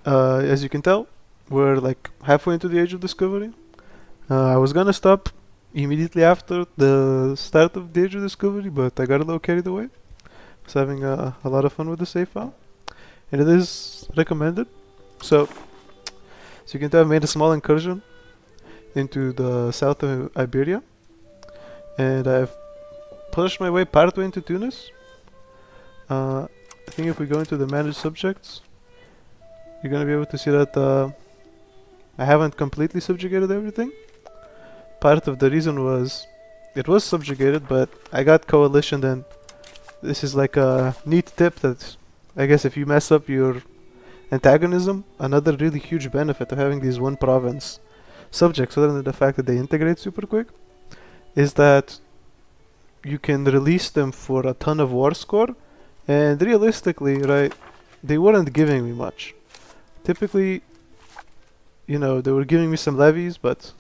As you can tell, we're like halfway into the age of discovery. I was gonna stop immediately after the start of the age of discovery, but I got a little carried away. I was having a lot of fun with the save file, and it is recommended. So you can tell I made a small incursion into the south of Iberia, and I've pushed my way partway into Tunis. I think if we go into the manage subjects, you're gonna be able to see that I haven't completely subjugated everything. Part of the reason was it was subjugated, but I got coalition, and this is like a neat tip that I guess if you mess up your antagonism, another really huge benefit of having these one province subjects, other than the fact that they integrate super quick, is that you can release them for a ton of war score, and realistically, right, they weren't giving me much. Typically, you know, they were giving me some levies, but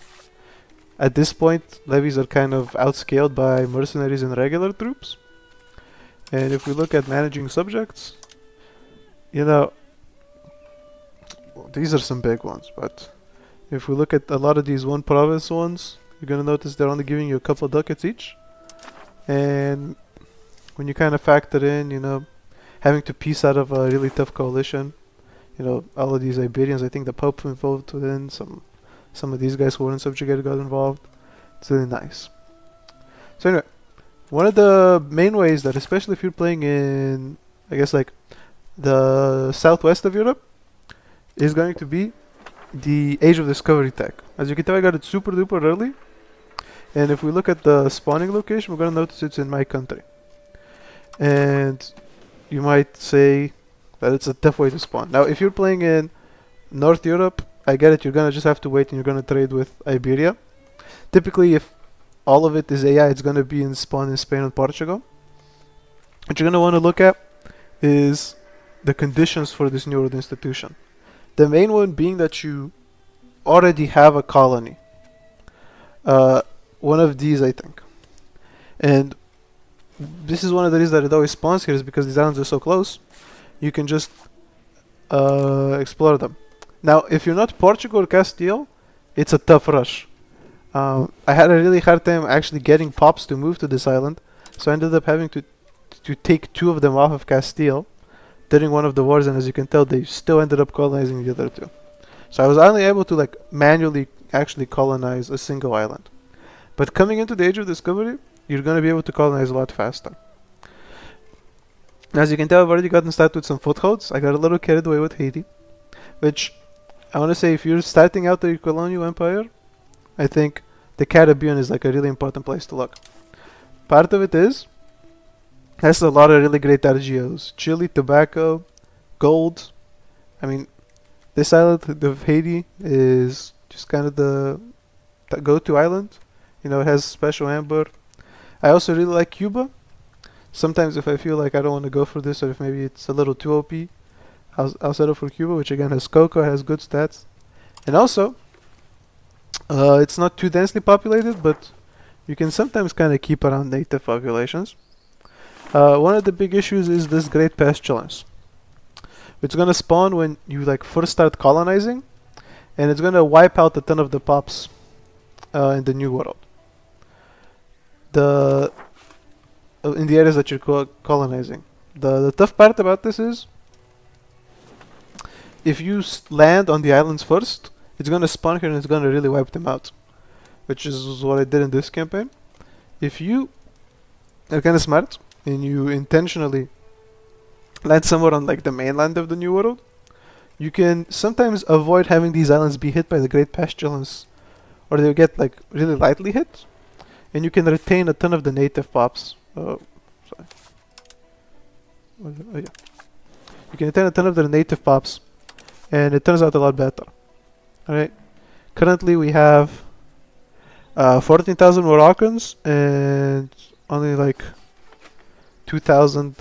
at this point, levies are kind of outscaled by mercenaries and regular troops. And if we look at managing subjects, you know, these are some big ones, but if we look at a lot of these one province ones, you're gonna notice they're only giving you a couple ducats each. And when you kind of factor in, you know, having to piece out of a really tough coalition, you know, all of these Iberians, I think the Pope involved within, some of these guys who weren't subjugated got involved. It's really nice. So anyway, one of the main ways that, especially if you're playing in, I guess, like the southwest of Europe, is going to be the Age of Discovery tech. As you can tell, I got it super duper early. And if we look at the spawning location, we're going to notice it's in my country. And you might say that it's a tough way to spawn. Now, if you're playing in North Europe, I get it, you're going to just have to wait and you're going to trade with Iberia. Typically, if all of it is AI, it's going to be in spawn in Spain and Portugal. What you're going to want to look at is the conditions for this new world institution. The main one being that you already have a colony. One of these, I think. And this is one of the reasons that it always spawns here, is because these islands are so close. You can just explore them. Now, if you're not Portugal or Castile, it's a tough rush. I had a really hard time actually getting pops to move to this island, so I ended up having to take 2 of them off of Castile during one of the wars, and as you can tell, they still ended up colonizing the other 2. So I was only able to like manually actually colonize a single island. But coming into the Age of Discovery, you're going to be able to colonize a lot faster. As you can tell, I've already gotten started with some footholds. I got a little carried away with Haiti, which I want to say, if you're starting out the colonial empire, I think the Caribbean is like a really important place to look. Part of it has a lot of really great RGOs. Chili, tobacco, gold. I mean, this island of Haiti is just kind of the go-to island. You know, it has special amber. I also really like Cuba. Sometimes if I feel like I don't want to go for this, or if maybe it's a little too OP, I'll settle for Cuba, which again has cocoa, has good stats. And also, it's not too densely populated, but you can sometimes kind of keep around native populations. One of the big issues is this great pestilence. It's gonna spawn when you like first start colonizing, and it's gonna wipe out a ton of the pops in the new world. In the areas that you're colonizing. The tough part about this is, if you land on the islands first, it's gonna spawn here and it's gonna really wipe them out, which is what I did in this campaign. If you are kind of smart and you intentionally land somewhere on like the mainland of the new world, you can sometimes avoid having these islands be hit by the great pestilence, or they'll get like really lightly hit, and you can retain a ton of the native pops. Oh, yeah. You can retain a ton of the native pops, and it turns out a lot better. Alright, currently we have 14,000 Moroccans and only like 2,000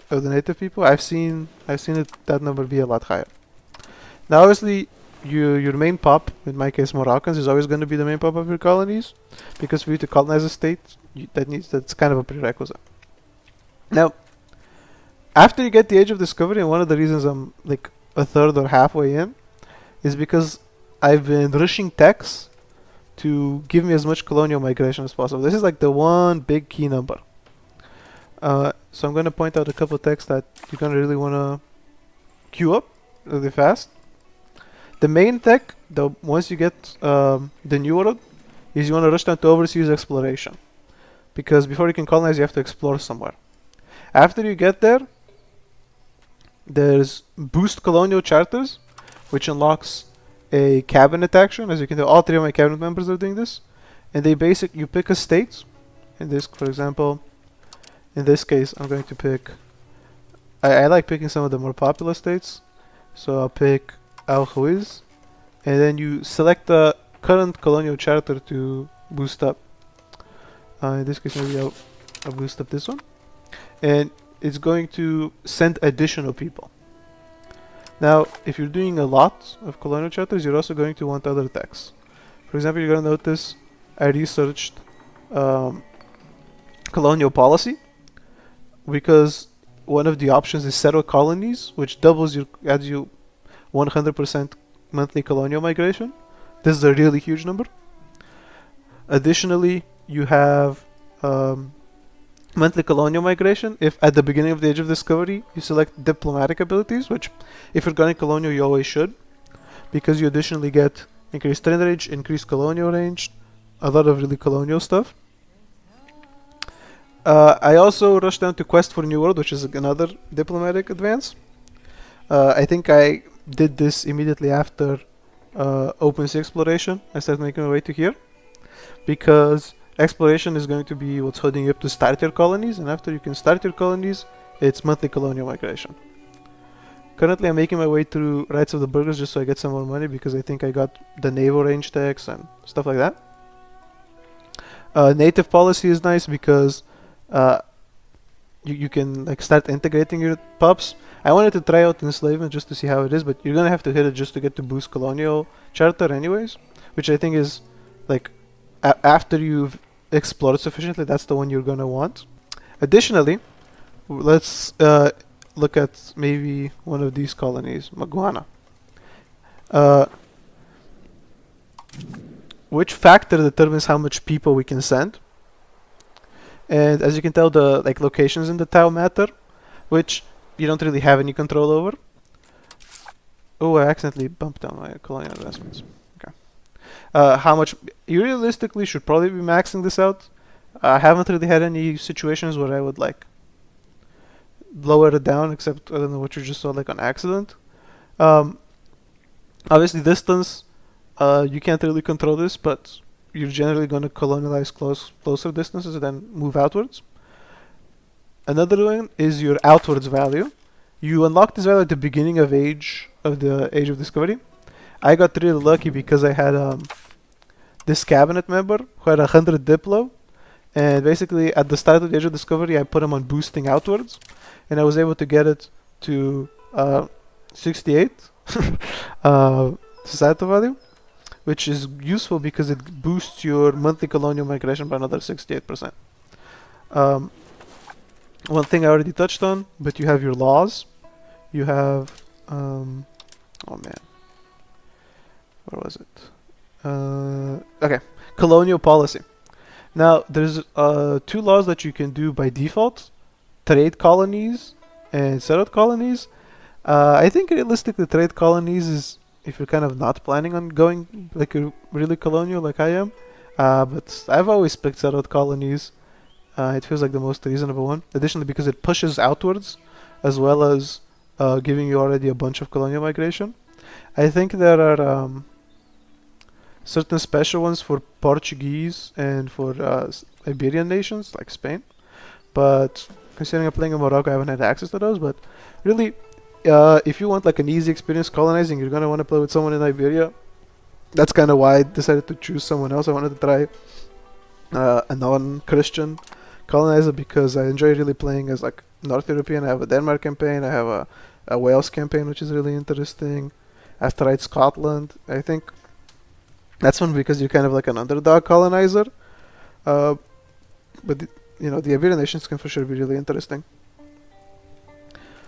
of the native people. I've seen that number be a lot higher. Now obviously your main pop, in my case Moroccans, is always going to be the main pop of your colonies, because for you to colonize a state, that's kind of a prerequisite. Now, after you get the Age of Discovery, and one of the reasons I'm like a third or halfway in is because I've been rushing techs to give me as much colonial migration as possible. This is like the one big key number. So I'm going to point out a couple of techs that you're going to really want to queue up really fast. The main tech, once you get the new world, is you want to rush down to overseas exploration. Because before you can colonize, you have to explore somewhere. After you get there, there's boost colonial charters, which unlocks a cabinet action. As you can tell, all three of my cabinet members are doing this. And you pick a state. For example, in this case, I'm going to pick... I like picking some of the more popular states. So I'll pick Al Khawiz. And then you select the current colonial charter to boost up. In this case, maybe I'll boost up this one. And it's going to send additional people. Now, if you're doing a lot of colonial charters, you're also going to want other techs. For example, you're going to notice I researched colonial policy, because one of the options is settle colonies, which adds you 100% monthly colonial migration. This is a really huge number. Additionally, you have monthly colonial migration if at the beginning of the Age of Discovery you select diplomatic abilities, which if you're going colonial you always should, because you additionally get increased trade range, increased colonial range, a lot of really colonial stuff. I also rushed down to Quest for New World, which is another diplomatic advance. I think I did this immediately after Open Sea Exploration. I started making my way to here, because exploration is going to be what's holding you up to start your colonies, and after you can start your colonies, it's monthly colonial migration. Currently I'm making my way through Rights of the Burghers just so I get some more money, because I think I got the naval range tax and stuff like that. Native policy is nice because you can like start integrating your pups. I wanted to try out enslavement just to see how it is, but you're gonna have to hit it just to get to boost colonial charter anyways, which I think is like after you've explored sufficiently, that's the one you're gonna want. Additionally, let's look at maybe one of these colonies, Maguana. Which factor determines how much people we can send? And as you can tell, the locations in the tile matter, which you don't really have any control over. Oh, I accidentally bumped down my colonial investments. Okay. How much you realistically should probably be maxing this out. I haven't really had any situations where I would lower it down, except I don't know what you just saw on accident. Obviously distance, you can't really control this, but you're generally going to colonialize closer distances and then move outwards. Another one is your outwards value. You unlock this value at the beginning of the Age of Discovery. I got really lucky because I had this cabinet member who had 100 Diplo, and basically at the start of the Age of Discovery I put him on boosting outwards, and I was able to get it to 68 societal value, which is useful because it boosts your monthly colonial migration by another 68%. One thing I already touched on, but you have your laws. You have, oh man, where was it? Okay, colonial policy. Now, there's 2 laws that you can do by default: trade colonies and settled colonies. I think realistically, trade colonies is if you're kind of not planning on going really colonial like I am. But I've always picked settled colonies. It feels like the most reasonable one. Additionally, because it pushes outwards, as well as giving you already a bunch of colonial migration. I think there are certain special ones for Portuguese and for Iberian nations like Spain. But considering I'm playing in Morocco, I haven't had access to those. But really, if you want an easy experience colonizing, you're gonna want to play with someone in Iberia. That's kind of why I decided to choose someone else. I wanted to try a non-Christian colonizer because I enjoy really playing as North European. I have a Denmark campaign, I have a Wales campaign, which is really interesting. I have tried Scotland. I think that's fun because you're kind of an underdog colonizer. But the Iberian nations can for sure be really interesting.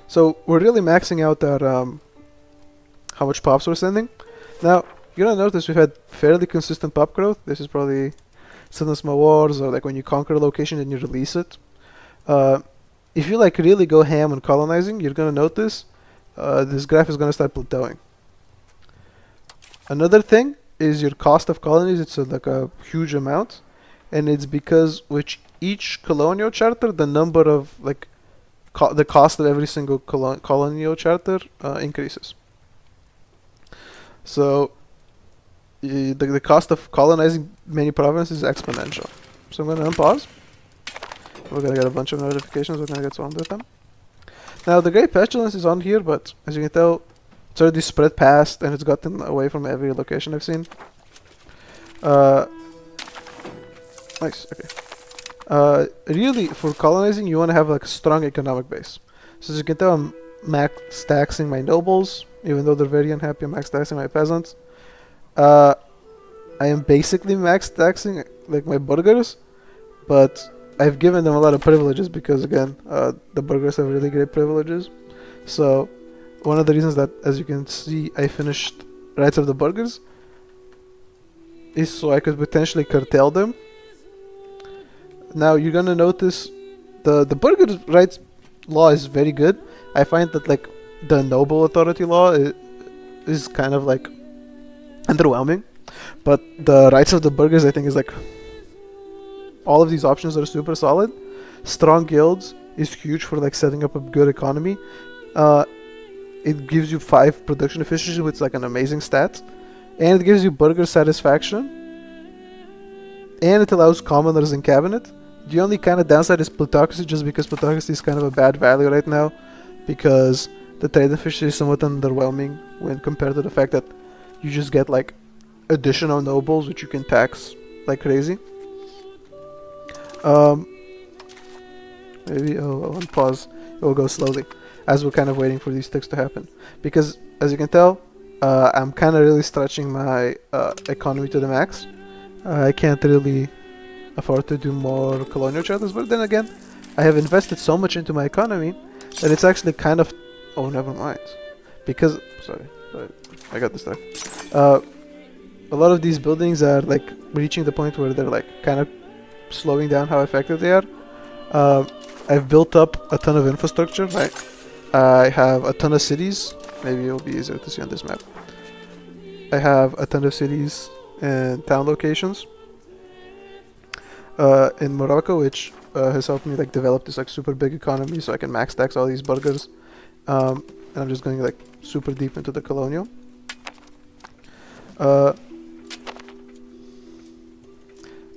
So we're really maxing out how much pops we're sending. Now, you're gonna notice we've had fairly consistent pop growth. This is probably some small wars, or like when you conquer a location and you release it. If you like really go ham on colonizing, you're gonna notice this graph is gonna start plateauing. Another thing is your cost of colonies. It's like a huge amount, and it's because with each colonial charter, the number of like the cost of every single colonial charter increases. So the cost of colonizing many provinces is exponential. So I'm gonna unpause. We're gonna get a bunch of notifications. We're gonna get swarmed with them. Now the Great Pestilence is on here, but as you can tell, it's already spread past and it's gotten away from every location I've seen. Nice. Okay. Really, for colonizing, you want to have like a strong economic base. So as you can tell, I'm max taxing my nobles, even though they're very unhappy. I'm max taxing my peasants. I am basically max taxing like my burghers, but I've given them a lot of privileges because again, the burghers have really great privileges. So one of the reasons that, as you can see, I finished rights of the burghers is so I could potentially curtail them. Now you're gonna notice the burghers' rights law is very good. I find that like the noble authority law is kind of like underwhelming, but the rights of the burghers I think is like all of these options are super solid. Strong guilds is huge for like setting up a good economy. It gives you 5 production efficiency, which is like an amazing stat, and it gives you burgher satisfaction, and it allows commoners in cabinet. The only kind of downside is plutocracy, just because plutocracy is kind of a bad value right now, because the trade efficiency is somewhat underwhelming when compared to the fact that you just get like additional nobles which you can tax like crazy. Maybe I'll pause. It will go slowly as we're kind of waiting for these ticks to happen, because as you can tell, I'm kind of really stretching my economy to the max. I can't really afford to do more colonial charters, but then again, I have invested so much into my economy that it's actually kind of... Oh, never mind. Because... Sorry, I got distracted. A lot of these buildings are like reaching the point where they're like kind of slowing down how effective they are. I've built up a ton of infrastructure, right? I have a ton of cities. Maybe it'll be easier to see on this map. I have a ton of cities and town locations in Morocco, which has helped me like develop this like super big economy, so I can max tax all these burghers. And I'm just going like super deep into the colonial.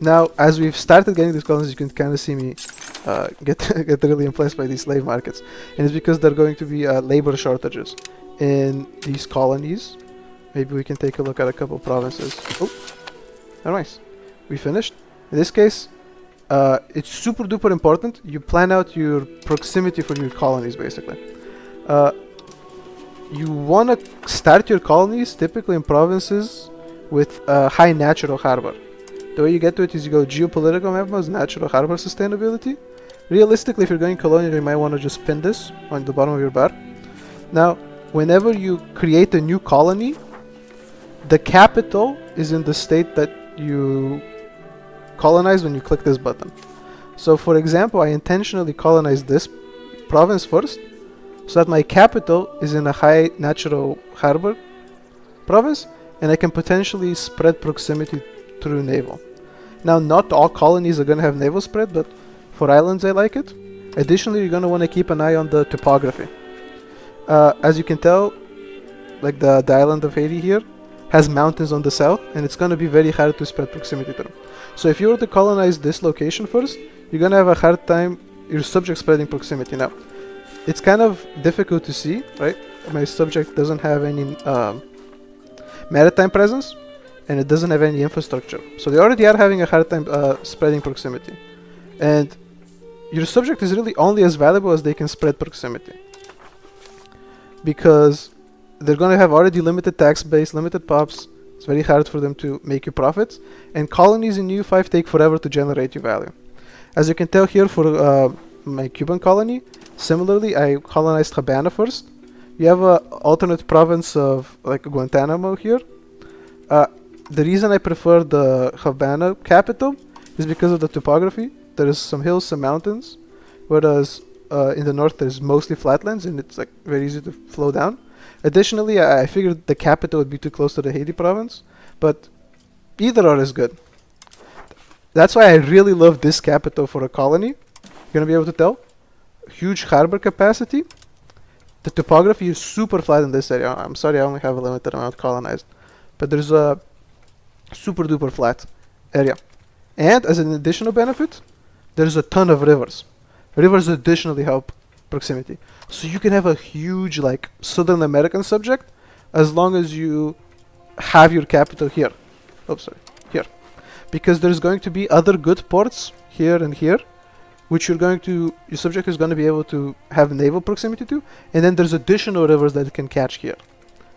Now, as we've started getting these colonies, you can kind of see me get really impressed by these slave markets, and it's because there are going to be labor shortages in these colonies. Maybe we can take a look at a couple provinces. Oh, nice. We finished. In this case, it's super duper important. You plan out your proximity for your colonies, basically. You want to start your colonies typically in provinces with a high natural harbor. The way you get to it is you go geopolitical mapmas, natural harbor sustainability. Realistically, if you're going colonial, you might want to just pin this on the bottom of your bar. Now, whenever you create a new colony, the capital is in the state that you colonize when you click this button. So for example, I intentionally colonized this province first, so that my capital is in a high natural harbor province, and I can potentially spread proximity through naval. Now, not all colonies are going to have naval spread, but for islands I like it. Additionally, you're going to want to keep an eye on the topography. As you can tell, like the island of Haiti here has mountains on the south, and it's going to be very hard to spread proximity to them. So if you were to colonize this location first, you're going to have a hard time your subject spreading proximity. Now, it's kind of difficult to see, right? My subject doesn't have any maritime presence, and it doesn't have any infrastructure. So they already are having a hard time spreading proximity. And your subject is really only as valuable as they can spread proximity, because they're going to have already limited tax base, limited pops. It's very hard for them to make you profits, and colonies in EU5 take forever to generate you value. As you can tell here for my Cuban colony, similarly I colonized Havana first, You have a alternate province of like Guantanamo here. The reason I prefer the Havana capital is because of the topography. There is some hills, some mountains, whereas in the north there's mostly flatlands and it's like very easy to flow down. Additionally, I figured the capital would be too close to the Haiti province, but either or is good. That's why I really love this capital for a colony. You're gonna be able to tell. Huge harbor capacity. The topography is super flat in this area. I'm sorry I only have a limited amount colonized, but there's a super duper flat area. And as an additional benefit, there's a ton of rivers. Rivers additionally help proximity. So you can have a huge like Southern American subject as long as you have your capital here. Oh, sorry, here. Because there's going to be other good ports here and here, which your subject is going to be able to have naval proximity to, and then there's additional rivers that it can catch here.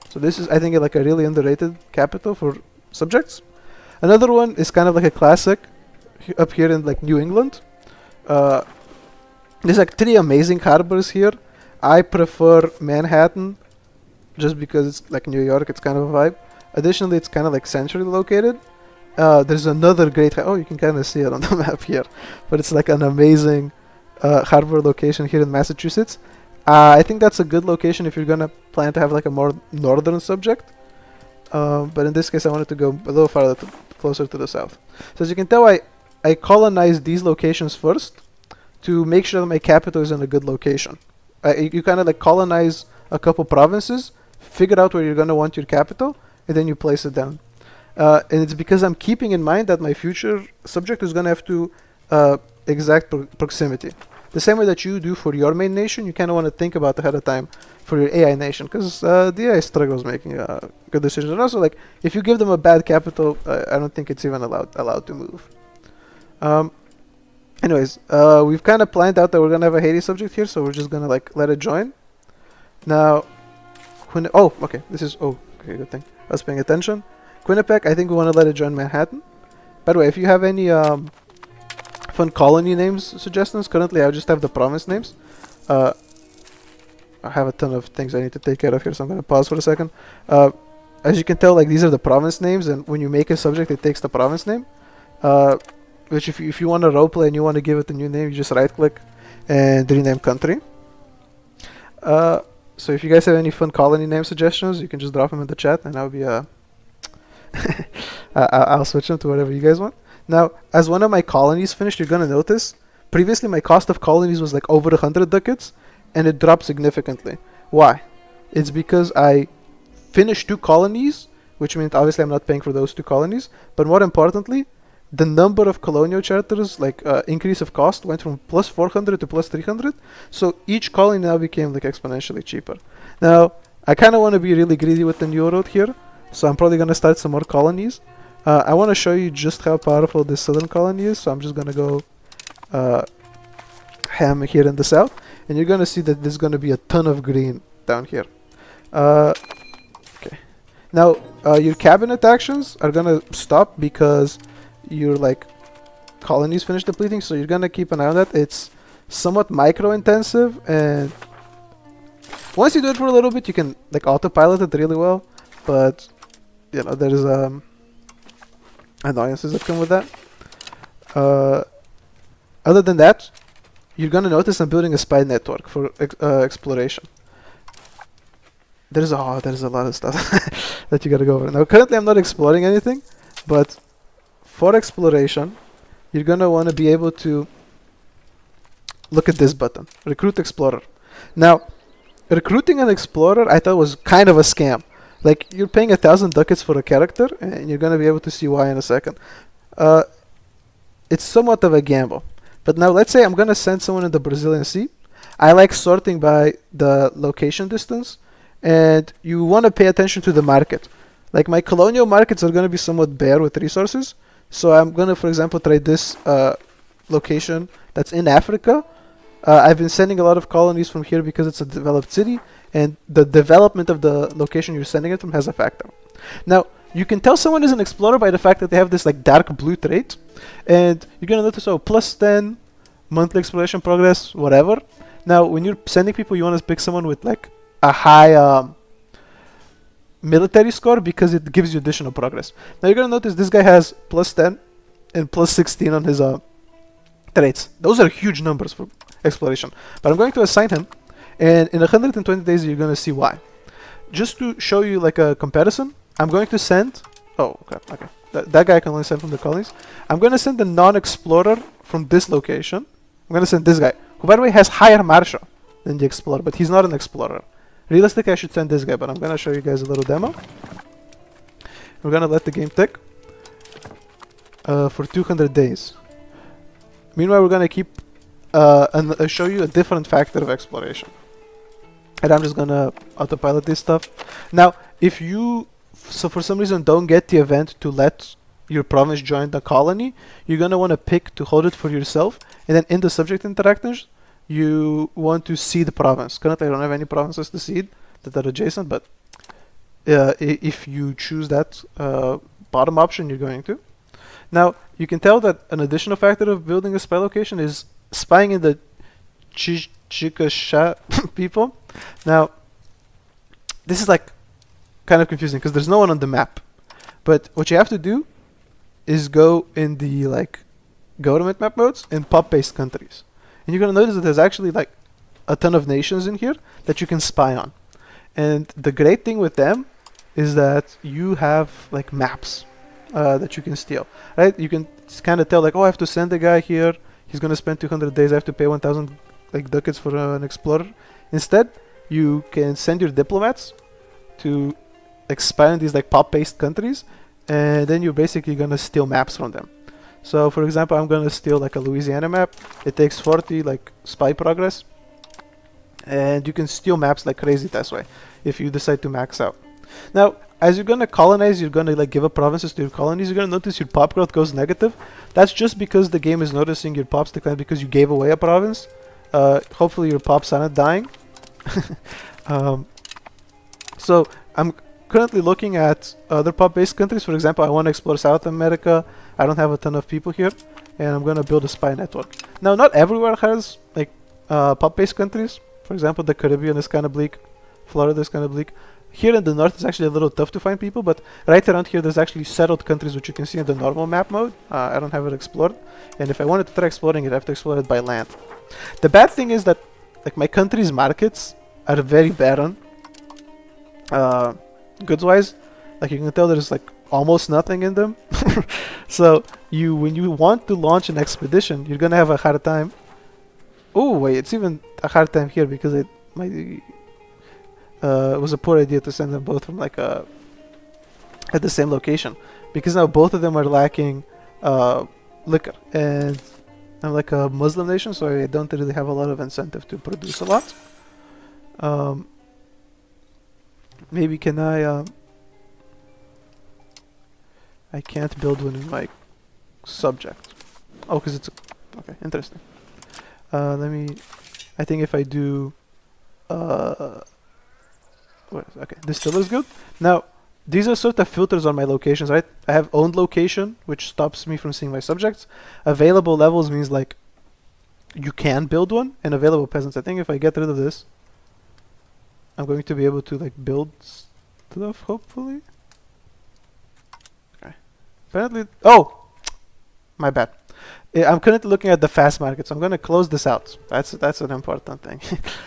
So this is, I think, like a really underrated capital for subjects. Another one is kind of like a classic up here in like New England. There's like 3 amazing harbors here. I prefer Manhattan just because it's like New York, it's kind of a vibe. Additionally, it's kind of like centrally located. There's another great, oh, you can kind of see it on the map here, but it's like an amazing harbor location here in Massachusetts. I think that's a good location if you're gonna plan to have like a more northern subject. But in this case, I wanted to go a little farther, closer to the south. So as you can tell, I colonized these locations first to make sure that my capital is in a good location. You kind of like colonize a couple provinces, figure out where you're gonna want your capital, and then you place it down. And it's because I'm keeping in mind that my future subject is gonna have to exact proximity. The same way that you do for your main nation, you kind of want to think about ahead of time for your AI nation, because the AI struggles making good decisions. And also, like, if you give them a bad capital, I don't think it's even allowed to move. Anyways, we've kind of planned out that we're gonna have a Haiti subject here, so we're just gonna like let it join. Now, okay, okay, good thing. I was paying attention. Quinnipiac, I think we want to let it join Manhattan. By the way, if you have any fun colony names suggestions, currently I just have the province names. I have a ton of things I need to take care of here, so I'm going to pause for a second. As you can tell, like, these are the province names, and when you make a subject, it takes the province name. Which if you want to roleplay and you want to give it a new name, you just right-click and rename country. So if you guys have any fun colony name suggestions, you can just drop them in the chat, and I'll be I'll switch them to whatever you guys want. Now, as one of my colonies finished, you're gonna notice previously my cost of colonies was like over 100 ducats, and it dropped significantly. Why? It's because I finished 2 colonies, which means obviously I'm not paying for those 2 colonies, but more importantly, the number of colonial charters, like increase of cost, went from plus 400 to plus 300, so each colony now became like exponentially cheaper. Now, I kind of want to be really greedy with the new road here, so I'm probably going to start some more colonies. I want to show you just how powerful this southern colony is, so I'm just going to go ham here in the south, and you're going to see that there's going to be a ton of green down here. Okay. Now, your cabinet actions are going to stop because your like colonies finish depleting, so you're going to keep an eye on that. It's somewhat micro intensive, and once you do it for a little bit, you can like autopilot it really well, but you know, there's annoyances that come with that. Other than that, you're gonna notice I'm building a spy network for exploration. There's a lot of stuff that you gotta go over. Now, currently I'm not exploring anything, but for exploration, you're gonna want to be able to look at this button, Recruit Explorer. Now, recruiting an explorer I thought was kind of a scam. Like, you're paying 1,000 ducats for a character, and you're gonna be able to see why in a second. It's somewhat of a gamble. But now let's say I'm gonna send someone in the Brazilian Sea. I like sorting by the location distance, and you want to pay attention to the market. Like, my colonial markets are gonna be somewhat bare with resources, so I'm gonna, for example, try this location that's in Africa. I've been sending a lot of colonies from here because it's a developed city, and the development of the location you're sending it from has a factor. Now, you can tell someone is an explorer by the fact that they have this like dark blue trait, and you're gonna notice, oh, plus 10 monthly exploration progress, whatever. Now, when you're sending people, you want to pick someone with like a high military score because it gives you additional progress. Now you're gonna notice this guy has +10 and +16 on his traits. Those are huge numbers for exploration. But I'm going to assign him, and in 120 days you're gonna see why. Just to show you like a comparison, I'm going to send. Oh, okay. That guy I can only send from the colonies. I'm gonna send the non-explorer from this location. I'm gonna send this guy, who by the way has higher martial than the explorer, but he's not an explorer. Realistically, I should send this guy, but I'm gonna show you guys a little demo. We're gonna let the game tick for 200 days. Meanwhile, we're gonna keep and show you a different factor of exploration. And I'm just gonna autopilot this stuff. Now, if you for some reason don't get the event to let your province join the colony, you're gonna want to pick to hold it for yourself, and then in the subject interactions, you want to seed the province. Currently, I don't have any provinces to seed that are adjacent, but if you choose that bottom option, you're going to. Now, you can tell that an additional factor of building a spy location is spying in the Chikasha people. Now, this is like kind of confusing because there's no one on the map. But what you have to do is go in the like government map modes and pop-based countries. And you're going to notice that there's actually like a ton of nations in here that you can spy on. And the great thing with them is that you have like maps that you can steal, right? You can kind of tell like, oh, I have to send a guy here. He's going to spend 200 days. I have to pay 1,000 like ducats for an explorer. Instead, you can send your diplomats to spy on these like pop-based countries, and then you're basically going to steal maps from them. So for example, I'm gonna steal like a Louisiana map. It takes 40 like spy progress, and you can steal maps like crazy that way if you decide to max out. Now, as you're gonna colonize, you're gonna like give up provinces to your colonies. You're gonna notice your pop growth goes negative. That's just because the game is noticing your pops decline because you gave away a province. Hopefully your pops aren't dying. So I'm currently looking at other pop-based countries. For example, I want to explore South America. I don't have a ton of people here, and I'm gonna build a spy network. Now, not everywhere has like pop-based countries. For example, the Caribbean is kind of bleak. Florida is kind of bleak. Here in the north, it's actually a little tough to find people, but right around here, there's actually settled countries, which you can see in the normal map mode. I don't have it explored, and if I wanted to try exploring it, I have to explore it by land. The bad thing is that like my country's markets are very barren. Goods-wise, like you can tell, there's like almost nothing in them. So when you want to launch an expedition, you're gonna have a hard time. Oh wait, it's even a hard time here because it was a poor idea to send them both from like at the same location, because now both of them are lacking liquor, and I'm like a Muslim nation, so I don't really have a lot of incentive to produce a lot. Maybe can I can't build one in my subject. Oh, because it's okay. Interesting. Let me. I think if I do. Okay, this still is good. Now, these are sort of filters on my locations, right? I have owned location, which stops me from seeing my subjects. Available levels means like you can build one, and available peasants. I think if I get rid of this, I'm going to be able to like build stuff, hopefully. Okay. Apparently, oh, my bad. I'm currently looking at the fast market, so I'm going to close this out. That's an important thing.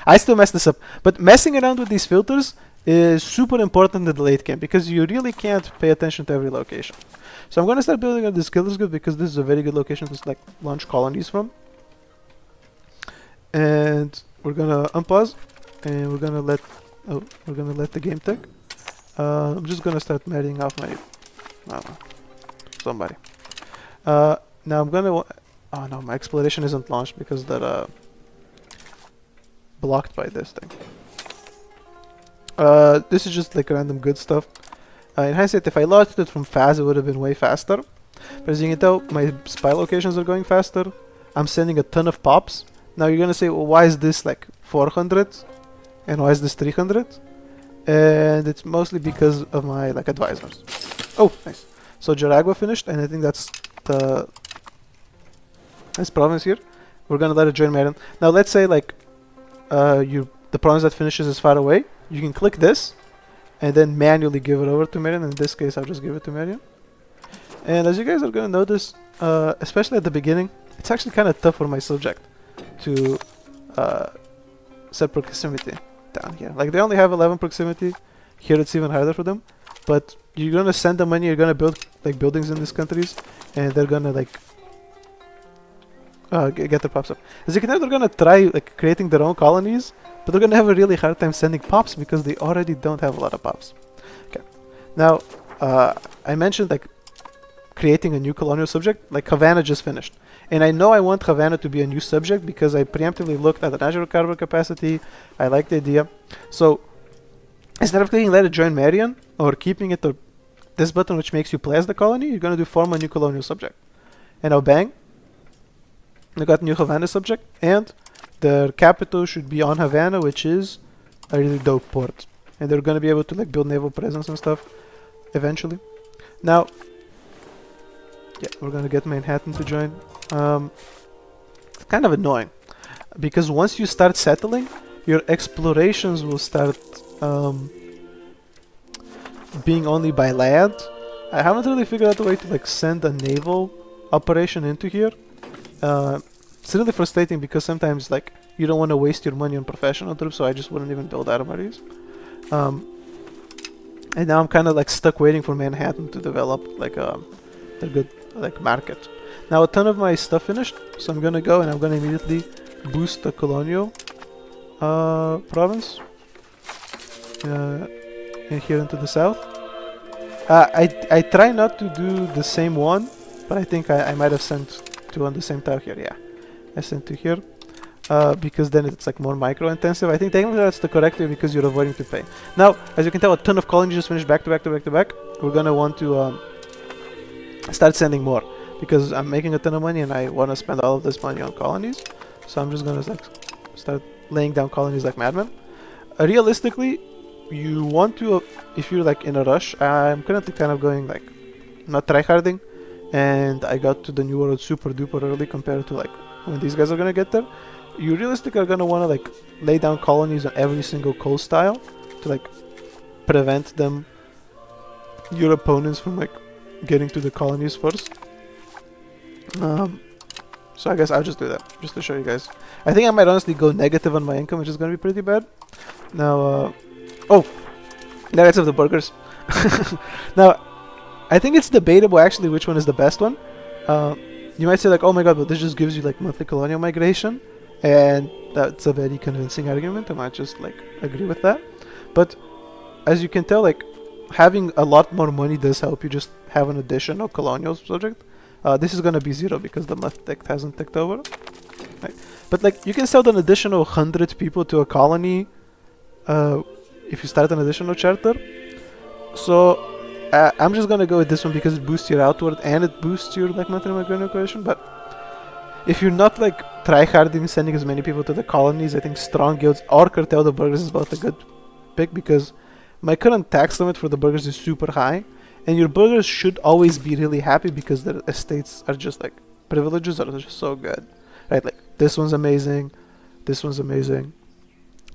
I still mess this up, but messing around with these filters is super important in the late game because you really can't pay attention to every location. So I'm going to start building on this killers good because this is a very good location to like launch colonies from. And we're going to unpause, and we're going to let the game tick. I'm just going to start marrying off my somebody. Now I'm gonna. Oh no, my exploration isn't launched because they're blocked by this thing. This is just like random good stuff. In hindsight, if I launched it from fast, it would have been way faster. But as you can tell, my spy locations are going faster. I'm sending a ton of pops. Now you're gonna say, well, why is this like 400 and why is this 300? And it's mostly because of my like advisors. Oh, nice. So Jaragua finished, and I think that's the province here. We're gonna let it join Marin. Now let's say like the province that finishes is far away. you can click this and then manually give it over to Marian. In this case, I'll just give it to Marian. And as you guys are going to notice, especially at the beginning, it's actually kind of tough for my subject to set proximity down here. Like, they only have 11 proximity. Here it's even harder for them. But you're going to send them money, you're going to build like buildings in these countries, and they're going to like get their pops up. As you can tell, they're going to try like creating their own colonies, but they're going to have a really hard time sending pops because they already don't have a lot of pops. Okay. Now, I mentioned like creating a new colonial subject. Like Havana just finished. And I know I want Havana to be a new subject because I preemptively looked at the natural carbon capacity. I like the idea. So instead of clicking let it join Marian or keeping it to this button which makes you place the colony, you're going to do form a new colonial subject. And now bang, I got new Havana subject, and their capital should be on Havana, which is a really dope port. And they're going to be able to like build naval presence and stuff eventually. Now, yeah, we're going to get Manhattan to join. It's kind of annoying because once you start settling, your explorations will start being only by land. I haven't really figured out a way to like send a naval operation into here. It's really frustrating because sometimes like you don't want to waste your money on professional troops, so I just wouldn't even build armories. And now I'm kind of like stuck waiting for Manhattan to develop like a good like market. Now a ton of my stuff finished, so I'm gonna go and I'm gonna immediately boost the colonial province and here into the south. I try not to do the same one, but I think I might have sent two on the same tile here. Yeah, I sent two here because then it's like more micro intensive. I think technically that's the correct way because you're avoiding to pay. Now, as you can tell, a ton of colonies just finished back to back to back to back. We're gonna want to start sending more because I'm making a ton of money and I want to spend all of this money on colonies. So I'm just gonna like start laying down colonies like madmen. Realistically, you want to, if you're like in a rush, I'm currently kind of going like not tryharding, and I got to the New World super duper early compared to like when these guys are gonna get there. You realistically are gonna want to like lay down colonies on every single coast tile to like prevent them, your opponents, from like getting to the colonies first. So I guess I'll just do that, just to show you guys. I think I might honestly go negative on my income, which is gonna be pretty bad. Now, oh, the rights of the burgers. Now, I think it's debatable actually which one is the best one. You might say like, oh my god, but this just gives you like monthly colonial migration, and that's a very convincing argument. I might just like agree with that. But as you can tell, like having a lot more money does help you just have an additional colonial subject. This is gonna be 0 because the month tick hasn't ticked over. Right. But like you can sell an additional 100 people to a colony if you start an additional charter. So I'm just gonna go with this one because it boosts your outward and it boosts your like monthly migration. But if you're not like tryharding sending as many people to the colonies, I think strong guilds or curtail the burgers is both a good pick because my current tax limit for the burgers is super high, and your burgers should always be really happy because their estates are just like privileges are just so good, right? Like this one's amazing, this one's amazing,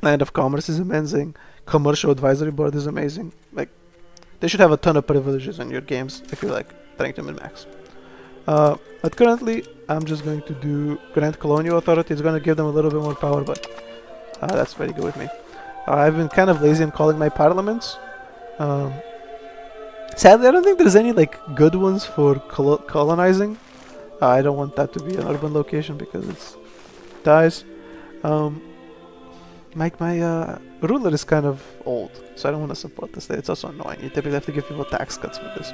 Land of Commerce is amazing, Commercial Advisory Board is amazing. Like they should have a ton of privileges in your games if you're like trying to min-max. But currently, I'm just going to do Grand Colonial Authority. It's going to give them a little bit more power, but that's very good with me. I've been kind of lazy in calling my parliaments. Sadly, I don't think there's any like good ones for colonizing. I don't want that to be an urban location because it dies. My ruler is kind of old, so I don't want to support this. It's also annoying. You typically have to give people tax cuts with this.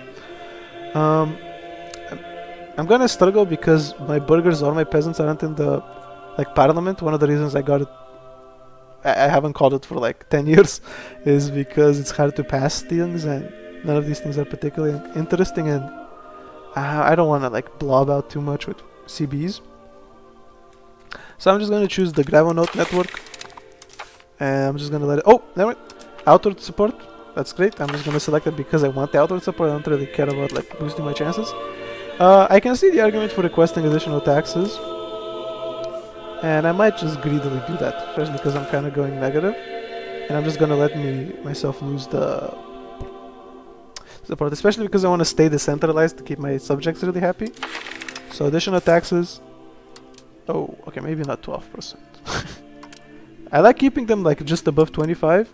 I'm gonna struggle because my burghers or my peasants aren't in the like parliament. One of the reasons I got it, I haven't called it for like 10 years, is because it's hard to pass things and none of these things are particularly interesting, and I don't want to like blob out too much with CBs. So I'm just gonna choose the Gravonote network, and I'm just gonna let it. Oh, never mind. Outward support. That's great. I'm just gonna select it because I want the outward support. I don't really care about like boosting my chances. I can see the argument for requesting additional taxes, and I might just greedily do that, especially because I'm kind of going negative. and I'm just gonna let myself lose the part, especially because I want to stay decentralized to keep my subjects really happy. So additional taxes. Oh, okay, maybe not 12%. I like keeping them like just above 25.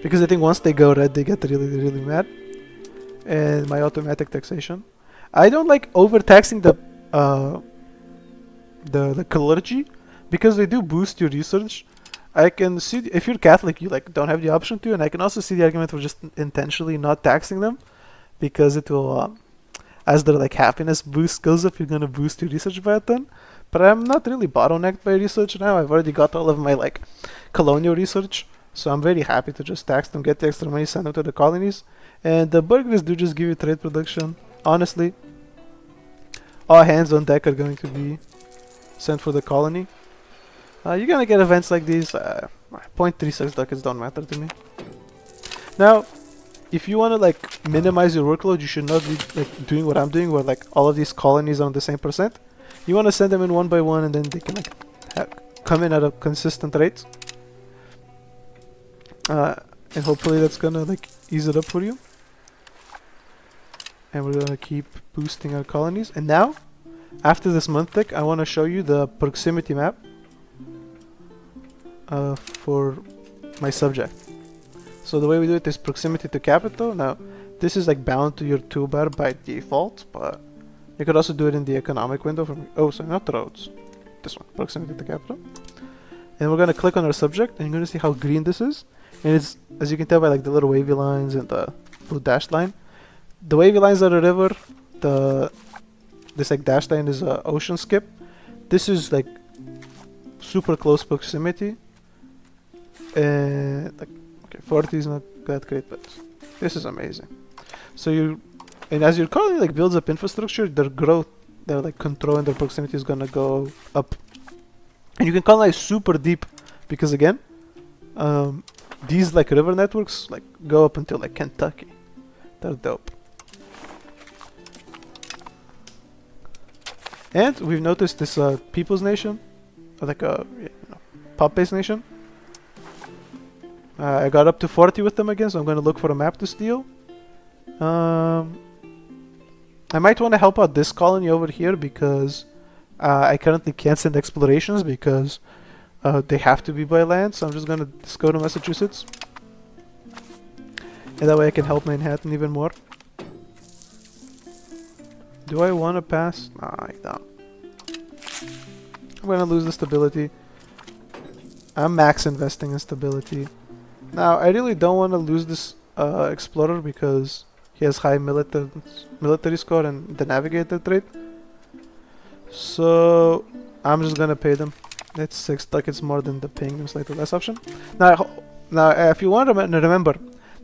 Because I think once they go red, they get really, really mad. And my automatic taxation. I don't like overtaxing the clergy because they do boost your research. I can see if you're Catholic, you like don't have the option to, and I can also see the argument for just intentionally not taxing them because it will, as their like happiness boost goes up, you're gonna boost your research by a ton. But I'm not really bottlenecked by research now. I've already got all of my like colonial research, so I'm very happy to just tax them, get the extra money, send them to the colonies, and the burgers do just give you trade production. Honestly, all hands on deck are going to be sent for the colony. You're gonna get events like these. 0.36 ducats don't matter to me. Now, if you wanna like minimize your workload, you should not be like doing what I'm doing, where like all of these colonies are on the same percent. You wanna send them in one by one, and then they can like come in at a consistent rate. And hopefully that's gonna like ease it up for you. And we're gonna keep boosting our colonies. And now, after this month tick, I wanna show you the proximity map. For my subject. So the way we do it is proximity to capital. Now this is like bound to your toolbar by default, but you could also do it in the economic window from sorry, not roads. This one, proximity to capital. And we're gonna click on our subject and you're gonna see how green this is. And it's, as you can tell by like the little wavy lines and the blue dashed line. The wavy lines are a river, this like dashed line is a ocean skip. This is like super close proximity. Like, okay, 40 is not that great, but this is amazing. So and as your colony like builds up infrastructure, their growth, their like control and their proximity is gonna go up. And you can colonize super deep, because again, these like river networks like go up until like Kentucky. They're dope. And we've noticed this people's nation, like a pop-based nation. I got up to 40 with them again, so I'm going to look for a map to steal. I might want to help out this colony over here because I currently can't send explorations because they have to be by land, so I'm just going to go to Massachusetts. And that way I can help Manhattan even more. Do I want to pass? Nah, I don't. I'm going to lose the stability. I'm max investing in stability. Now, I really don't want to lose this explorer because he has high military score and the navigator trait. So I'm just gonna pay them. It's 6 ducats more than the paying them slightly less option. Now, if you want to remember,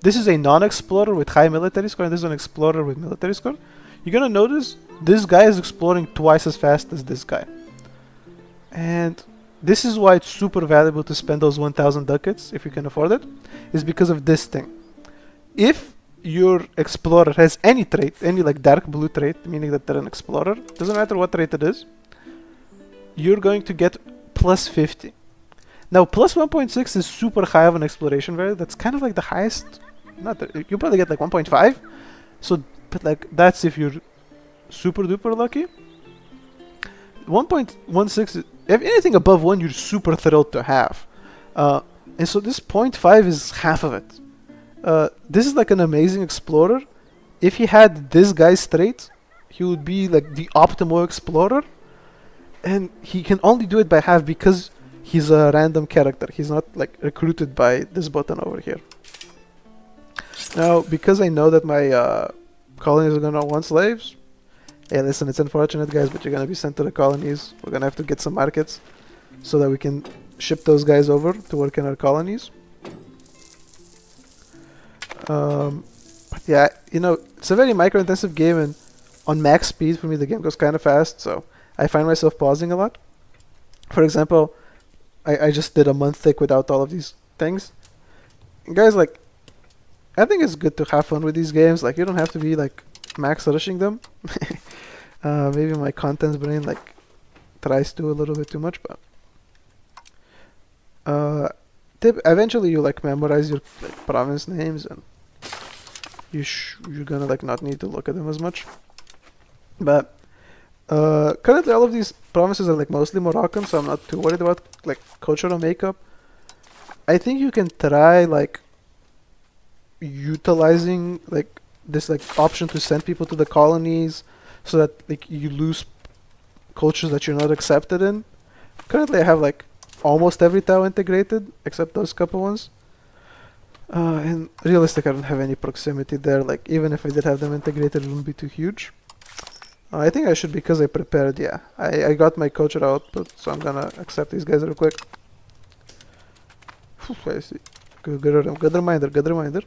this is a non-explorer with high military score, and this is an explorer with military score. You're gonna notice this guy is exploring twice as fast as this guy, and this is why it's super valuable to spend those 1,000 ducats if you can afford it, is because of this thing. If your explorer has any trait, any like dark blue trait, meaning that they're an explorer, doesn't matter what trait it is, you're going to get plus 50. Now plus 1.6 is super high of an exploration value. That's kind of like the highest. You probably get like 1.5. So, but like that's if you're super duper lucky. 1.16, if anything above 1, you're super thrilled to have. And so this 0.5 is half of it. This is like an amazing explorer. If he had this guy's trait, he would be like the optimal explorer. And he can only do it by half because he's a random character. He's not like recruited by this button over here. Now, because I know that my colonies are gonna want slaves. Hey, listen, it's unfortunate, guys, but you're gonna be sent to the colonies. We're gonna have to get some markets so that we can ship those guys over to work in our colonies. But yeah, you know, it's a very micro-intensive game, and on max speed for me, the game goes kind of fast, so I find myself pausing a lot. For example, I just did a month thick without all of these things. And guys, like, I think it's good to have fun with these games. Like, you don't have to be like max rushing them. Maybe my contents brain like tries to a little bit too much, but Uh, eventually you like memorize your like province names, and you're gonna like not need to look at them as much. But currently all of these provinces are like mostly Moroccan, so I'm not too worried about like cultural makeup. I think you can try like utilizing like this like option to send people to the colonies, so that like you lose cultures that you're not accepted in. Currently I have like almost every Tao integrated except those couple ones. And realistic, I don't have any proximity there. Like even if I did have them integrated, it wouldn't be too huge. I think I should, because I prepared. Yeah, I got my culture output, so I'm gonna accept these guys real quick. I see. Good reminder. Good reminder.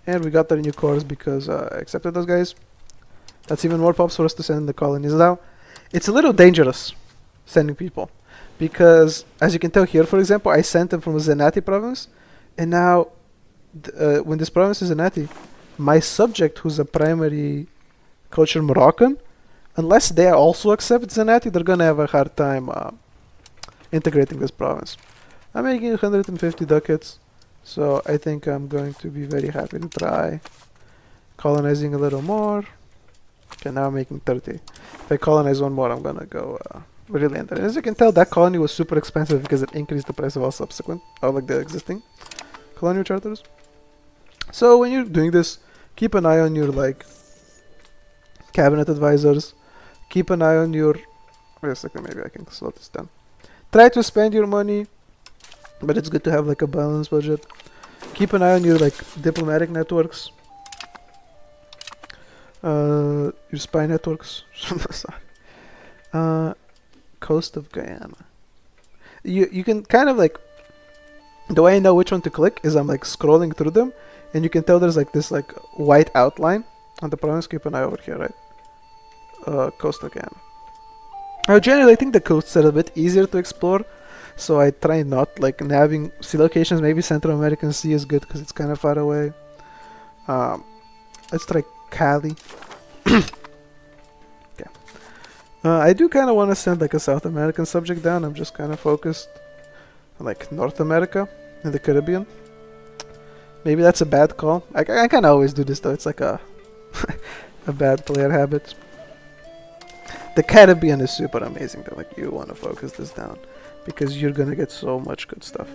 And we got their new cores because I accepted those guys. That's even more pops for us to send in the colonies now. It's a little dangerous sending people, because as you can tell here, for example, I sent them from Zenati province, and now when this province is Zenati, my subject, who's a primary culture Moroccan, unless they also accept Zenati, they're gonna have a hard time integrating this province. I'm making 150 ducats, so I think I'm going to be very happy to try colonizing a little more. Okay, now I'm making 30. If I colonize one more, I'm gonna go really enter. As you can tell, that colony was super expensive because it increased the price of all subsequent, or like the existing colonial charters. So when you're doing this, keep an eye on your like cabinet advisors. Keep an eye on your. Wait a second, maybe I can slow this down. Try to spend your money, but it's good to have like a balanced budget. Keep an eye on your like diplomatic networks. Your spy networks. Sorry. Coast of Guyana. You can kind of like, the way I know which one to click is I'm like scrolling through them, and you can tell there's like this like white outline on the province. Keep an eye over here, right? Coast of Guyana. Generally, I think the coasts are a bit easier to explore, so I try not like nabbing sea locations. Maybe Central American Sea is good because it's kind of far away. Let's try Cali. Okay. I do kind of want to send like a South American subject down. I'm just kind of focused on like North America and the Caribbean. Maybe that's a bad call. I kind of always do this though. It's like a a bad player habit. The Caribbean is super amazing though. Like you want to focus this down because you're gonna get so much good stuff.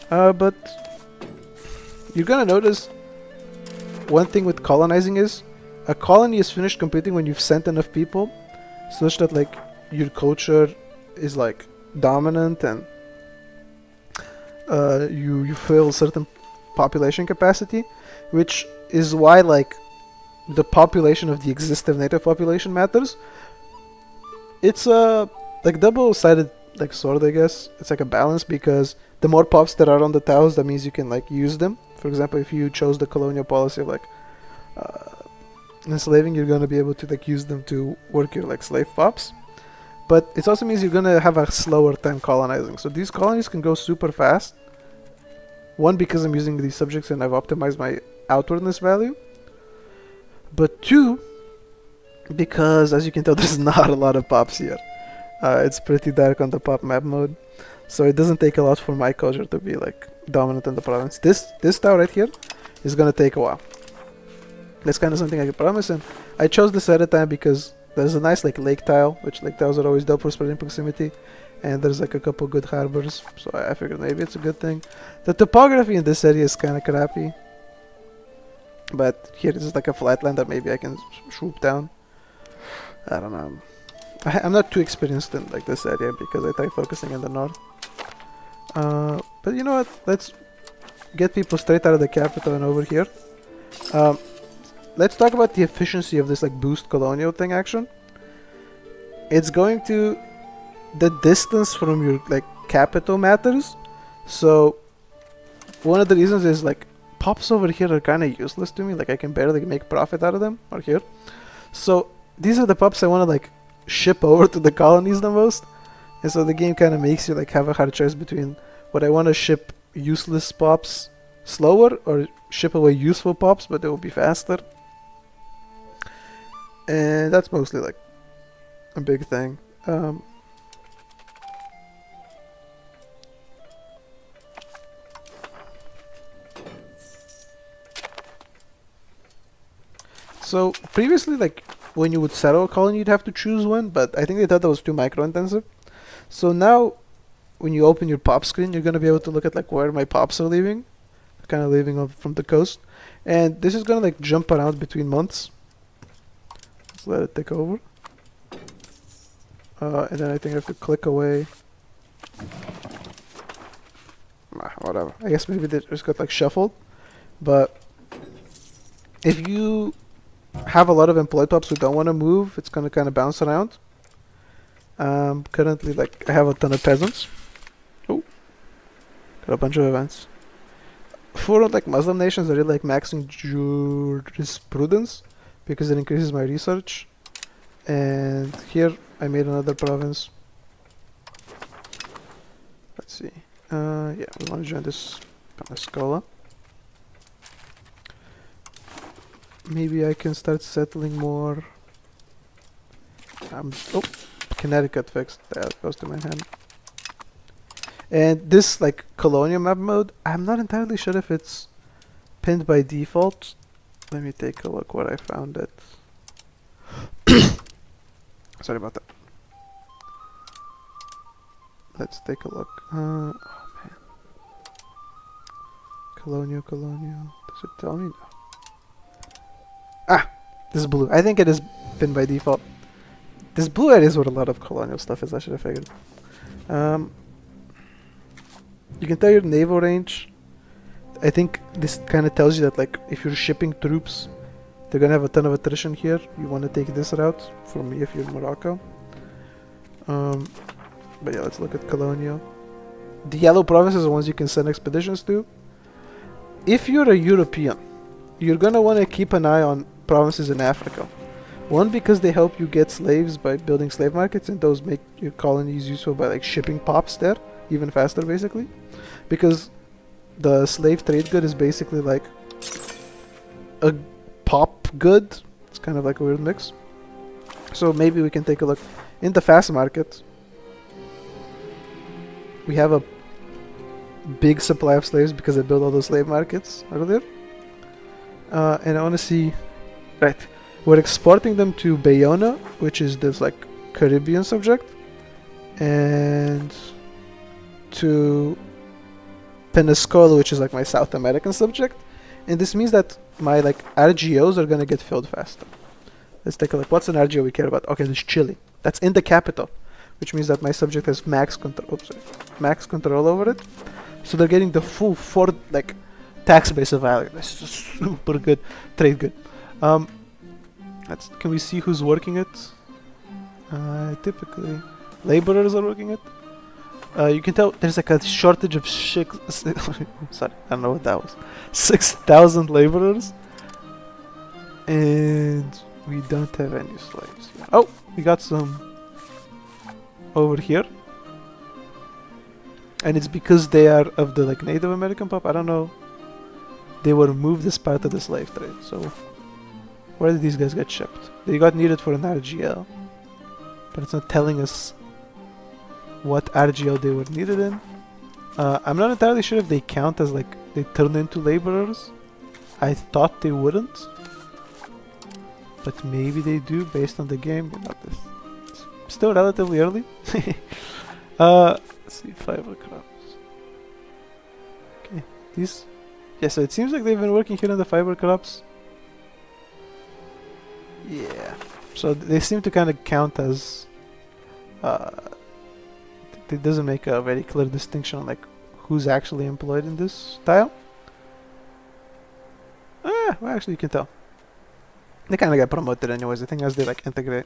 But you're gonna notice one thing with colonizing is a colony is finished competing when you've sent enough people, such that like your culture is like dominant, and you fill certain population capacity, which is why like the population of the existing native population matters. It's a like double-sided like sword, I guess. It's like a balance, because the more pops that are on the tiles, that means you can like use them. For example, if you chose the colonial policy of like enslaving, you're gonna be able to like use them to work your like slave pops. But it also means you're gonna have a slower time colonizing. So these colonies can go super fast. One, because I'm using these subjects and I've optimized my outwardness value. But two, because as you can tell, there's not a lot of pops here. It's pretty dark on the pop map mode, so it doesn't take a lot for my culture to be like dominant in the province. This tile right here is gonna take a while. That's kind of something I can promise, and I chose this at a time because there's a nice like lake tile, which lake tiles are always dope for spreading proximity, and there's like a couple good harbors, so I figured maybe it's a good thing. The topography in this area is kind of crappy, but here is like a flatland that maybe I can swoop down. I don't know. I'm not too experienced in like this area because I tried focusing in the north. But you know what? Let's get people straight out of the capital and over here. Let's talk about the efficiency of this like boost colonial thing action. It's going to... the distance from your like capital matters. So one of the reasons is like pops over here are kind of useless to me. Like I can barely make profit out of them, or here. So these are the pops I want to like ship over to the colonies the most, and so the game kind of makes you like have a hard choice between what I want to ship useless pops slower, or ship away useful pops but they will be faster. And that's mostly like a big thing. So previously, like when you would settle a colony, you'd have to choose one, but I think they thought that was too micro-intensive. So now, when you open your pop screen, you're gonna be able to look at like where my pops are leaving, kind of leaving off from the coast, and this is gonna like jump around between months. Let's let it take over, and then I think I have to click away. Whatever. I guess maybe they just got like shuffled, but if you have a lot of employed pups who don't want to move, it's gonna kind of bounce around. Currently, like I have a ton of peasants. Oh, got a bunch of events. For like Muslim nations, I really like maxing jurisprudence because it increases my research. And here I made another province. Let's see. Yeah, we want to join this Panascola. Maybe I can start settling more. Oh, Connecticut fixed. That goes to my hand. And this like colonial map mode, I'm not entirely sure if it's pinned by default. Let me take a look where I found it. Sorry about that. Let's take a look. Oh man. Colonial. Does it tell me? No. Ah! This is blue. I think it is pinned by default. This blue area is where a lot of colonial stuff is, I should have figured. You can tell your naval range. I think this kind of tells you that like if you're shipping troops, they're gonna have a ton of attrition here. You want to take this route. For me, if you're in Morocco. But yeah, let's look at colonial. The yellow provinces are the ones you can send expeditions to. If you're a European, you're gonna want to keep an eye on provinces in Africa. One, because they help you get slaves by building slave markets, and those make your colonies useful by like shipping pops there even faster, basically. Because the slave trade good is basically like a pop good. It's kind of like a weird mix. So maybe we can take a look in the fast market. We have a big supply of slaves because I built all those slave markets earlier. And I want to see, right, we're exporting them to Bayona, which is this like Caribbean subject, and to Pensacola, which is like my South American subject. And this means that my like RGOs are gonna get filled faster. Let's take a look. What's an RGO we care about? Okay, there's Chile. That's in the capital, which means that my subject has max control. Oops, sorry, max control over it. So they're getting the full like tax base of value. That's super good trade good. Can we see who's working it? Typically, laborers are working it. You can tell there's like a shortage of sorry, I don't know what that was. 6,000 laborers, and we don't have any slaves. Oh, we got some over here, and it's because they are of the like Native American pop. I don't know. They were moved as part of the slave trade. So where did these guys get shipped? They got needed for an RGL, but it's not telling us what RGL they were needed in. I'm not entirely sure if they count as like they turn into laborers. I thought they wouldn't, but maybe they do based on the game. It's still relatively early. Let's see, fiber crops. Okay, these. Yeah, so it seems like they've been working here on the fiber crops. Yeah, so they seem to kind of count as. It doesn't make a very clear distinction on like who's actually employed in this tile. Well, actually you can tell. They kind of get promoted anyways, I think, as they like integrate.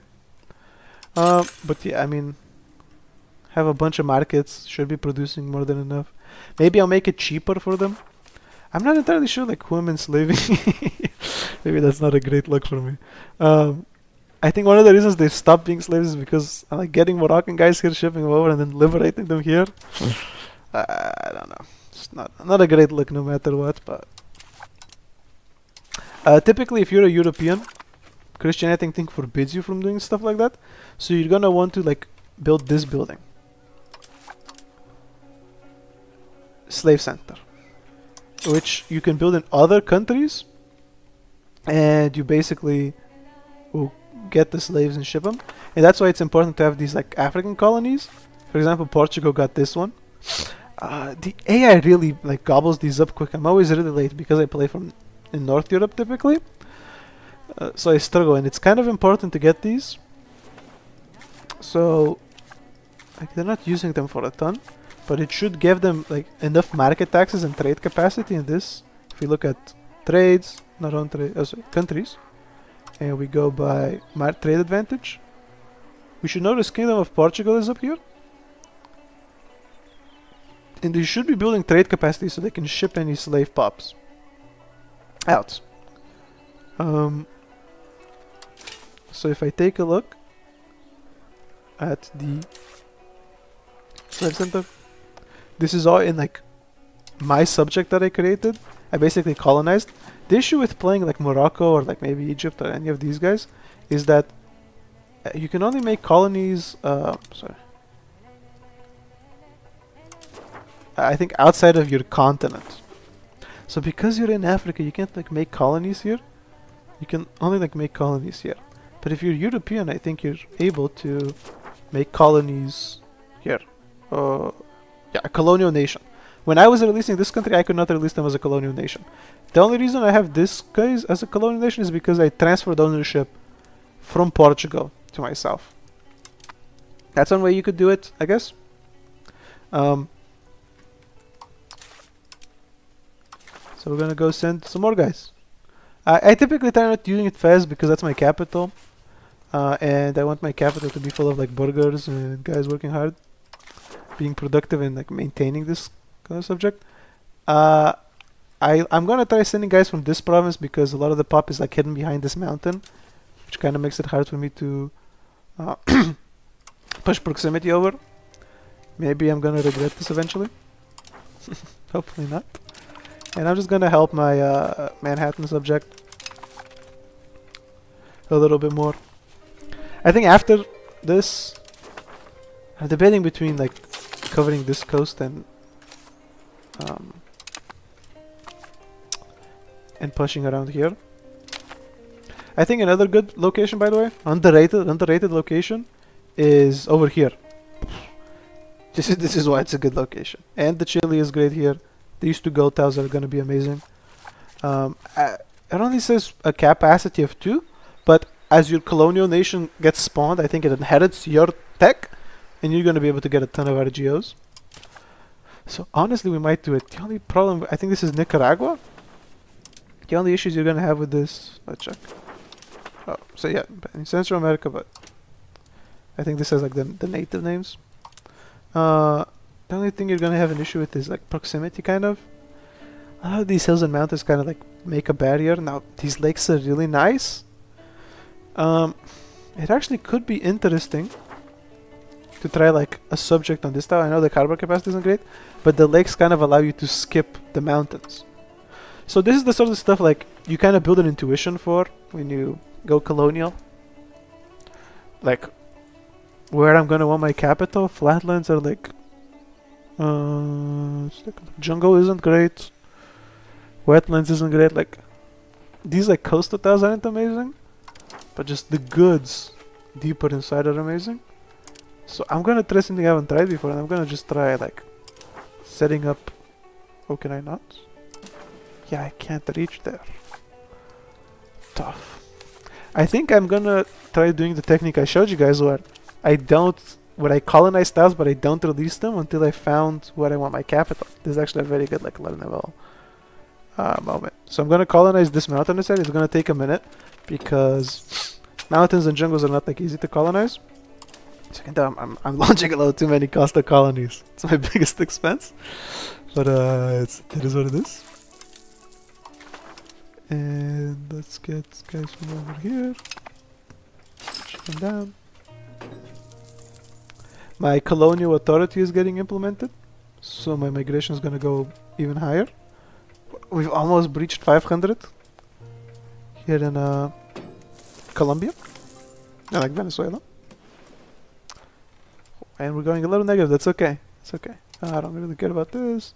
But yeah, I mean, have a bunch of markets, should be producing more than enough. Maybe I'll make it cheaper for them. I'm not entirely sure like who I'm enslaving. Maybe that's not a great look for me. I think one of the reasons they stopped being slaves is because I like getting Moroccan guys here, shipping them over, and then liberating them here. I don't know. It's not a great look no matter what, but typically if you're a European, Christianity I think forbids you from doing stuff like that. So you're gonna want to like build this building. Slave center. Which you can build in other countries. and you basically will get the slaves and ship them. And that's why it's important to have these like African colonies. For example, Portugal got this one. The AI really like gobbles these up quick. I'm always really late because I play from in North Europe typically, so I struggle, and it's kind of important to get these. So like, they're not using them for a ton, but it should give them like enough market taxes and trade capacity in this. If you look at trades, not on trade, sorry, countries, and we go by trade advantage, we should notice Kingdom of Portugal is up here. And they should be building trade capacity so they can ship any slave pops out. So if I take a look at the slave center, this is all in like my subject that I created. I basically colonized. The issue with playing like Morocco or like maybe Egypt or any of these guys is that you can only make colonies. Sorry. I think outside of your continent. So because you're in Africa, you can't like make colonies here. You can only like make colonies here. But if you're European, I think you're able to make colonies here. Yeah, a colonial nation. When I was releasing this country, I could not release them as a colonial nation. The only reason I have this guys as a colonial nation is because I transferred ownership from Portugal to myself. That's one way you could do it, I guess. So we're gonna go send some more guys. I typically try not using it fast because that's my capital. And I want my capital to be full of like burgers and guys working hard, being productive and like maintaining this kind of subject. I'm gonna try sending guys from this province because a lot of the pop is like hidden behind this mountain, which kind of makes it hard for me to push proximity over. Maybe I'm gonna regret this eventually. Hopefully not. And I'm just gonna help my Manhattan subject a little bit more. I think after this, I'm debating between like covering this coast and pushing around here. I think another good location, by the way, underrated location, is over here. This is why it's a good location. And the chili is great here. These two gold tiles are gonna be amazing. It only says a capacity of 2, but as your colonial nation gets spawned, I think it inherits your tech, and you're gonna be able to get a ton of RGOs. So honestly, we might do it. The only problem, I think this is Nicaragua. The only issues you're gonna have with this, let's check. Oh, so yeah, in Central America, but I think this has like the native names. The only thing you're gonna have an issue with is like proximity, kind of. A lot of these hills and mountains kind of like make a barrier. Now these lakes are really nice. It actually could be interesting to try like a subject on this tile. I know the carbon capacity isn't great, but the lakes kind of allow you to skip the mountains. So this is the sort of stuff like you kind of build an intuition for when you go colonial. Like where I'm gonna want my capital. Flatlands are like jungle isn't great. Wetlands isn't great. Like these like coastal tiles aren't amazing, but just the goods deeper inside are amazing. So I'm gonna try something I haven't tried before, and I'm gonna just try like setting up. Oh, can I not? Yeah, I can't reach there. Tough. I think I'm gonna try doing the technique I showed you guys where I colonize tiles, but I don't release them until I found where I want my capital. This is actually a very good like level moment. So I'm gonna colonize this mountain instead. It's gonna take a minute because mountains and jungles are not like easy to colonize. So you can tell I'm launching a little too many coastal colonies. It's my biggest expense, but it is what it is. And let's get guys from over here. Push them down. My colonial authority is getting implemented, so my migration is gonna go even higher. We've almost breached 500 here in Colombia, like Venezuela, and we're going a little negative. That's okay. It's okay. I don't really care about this.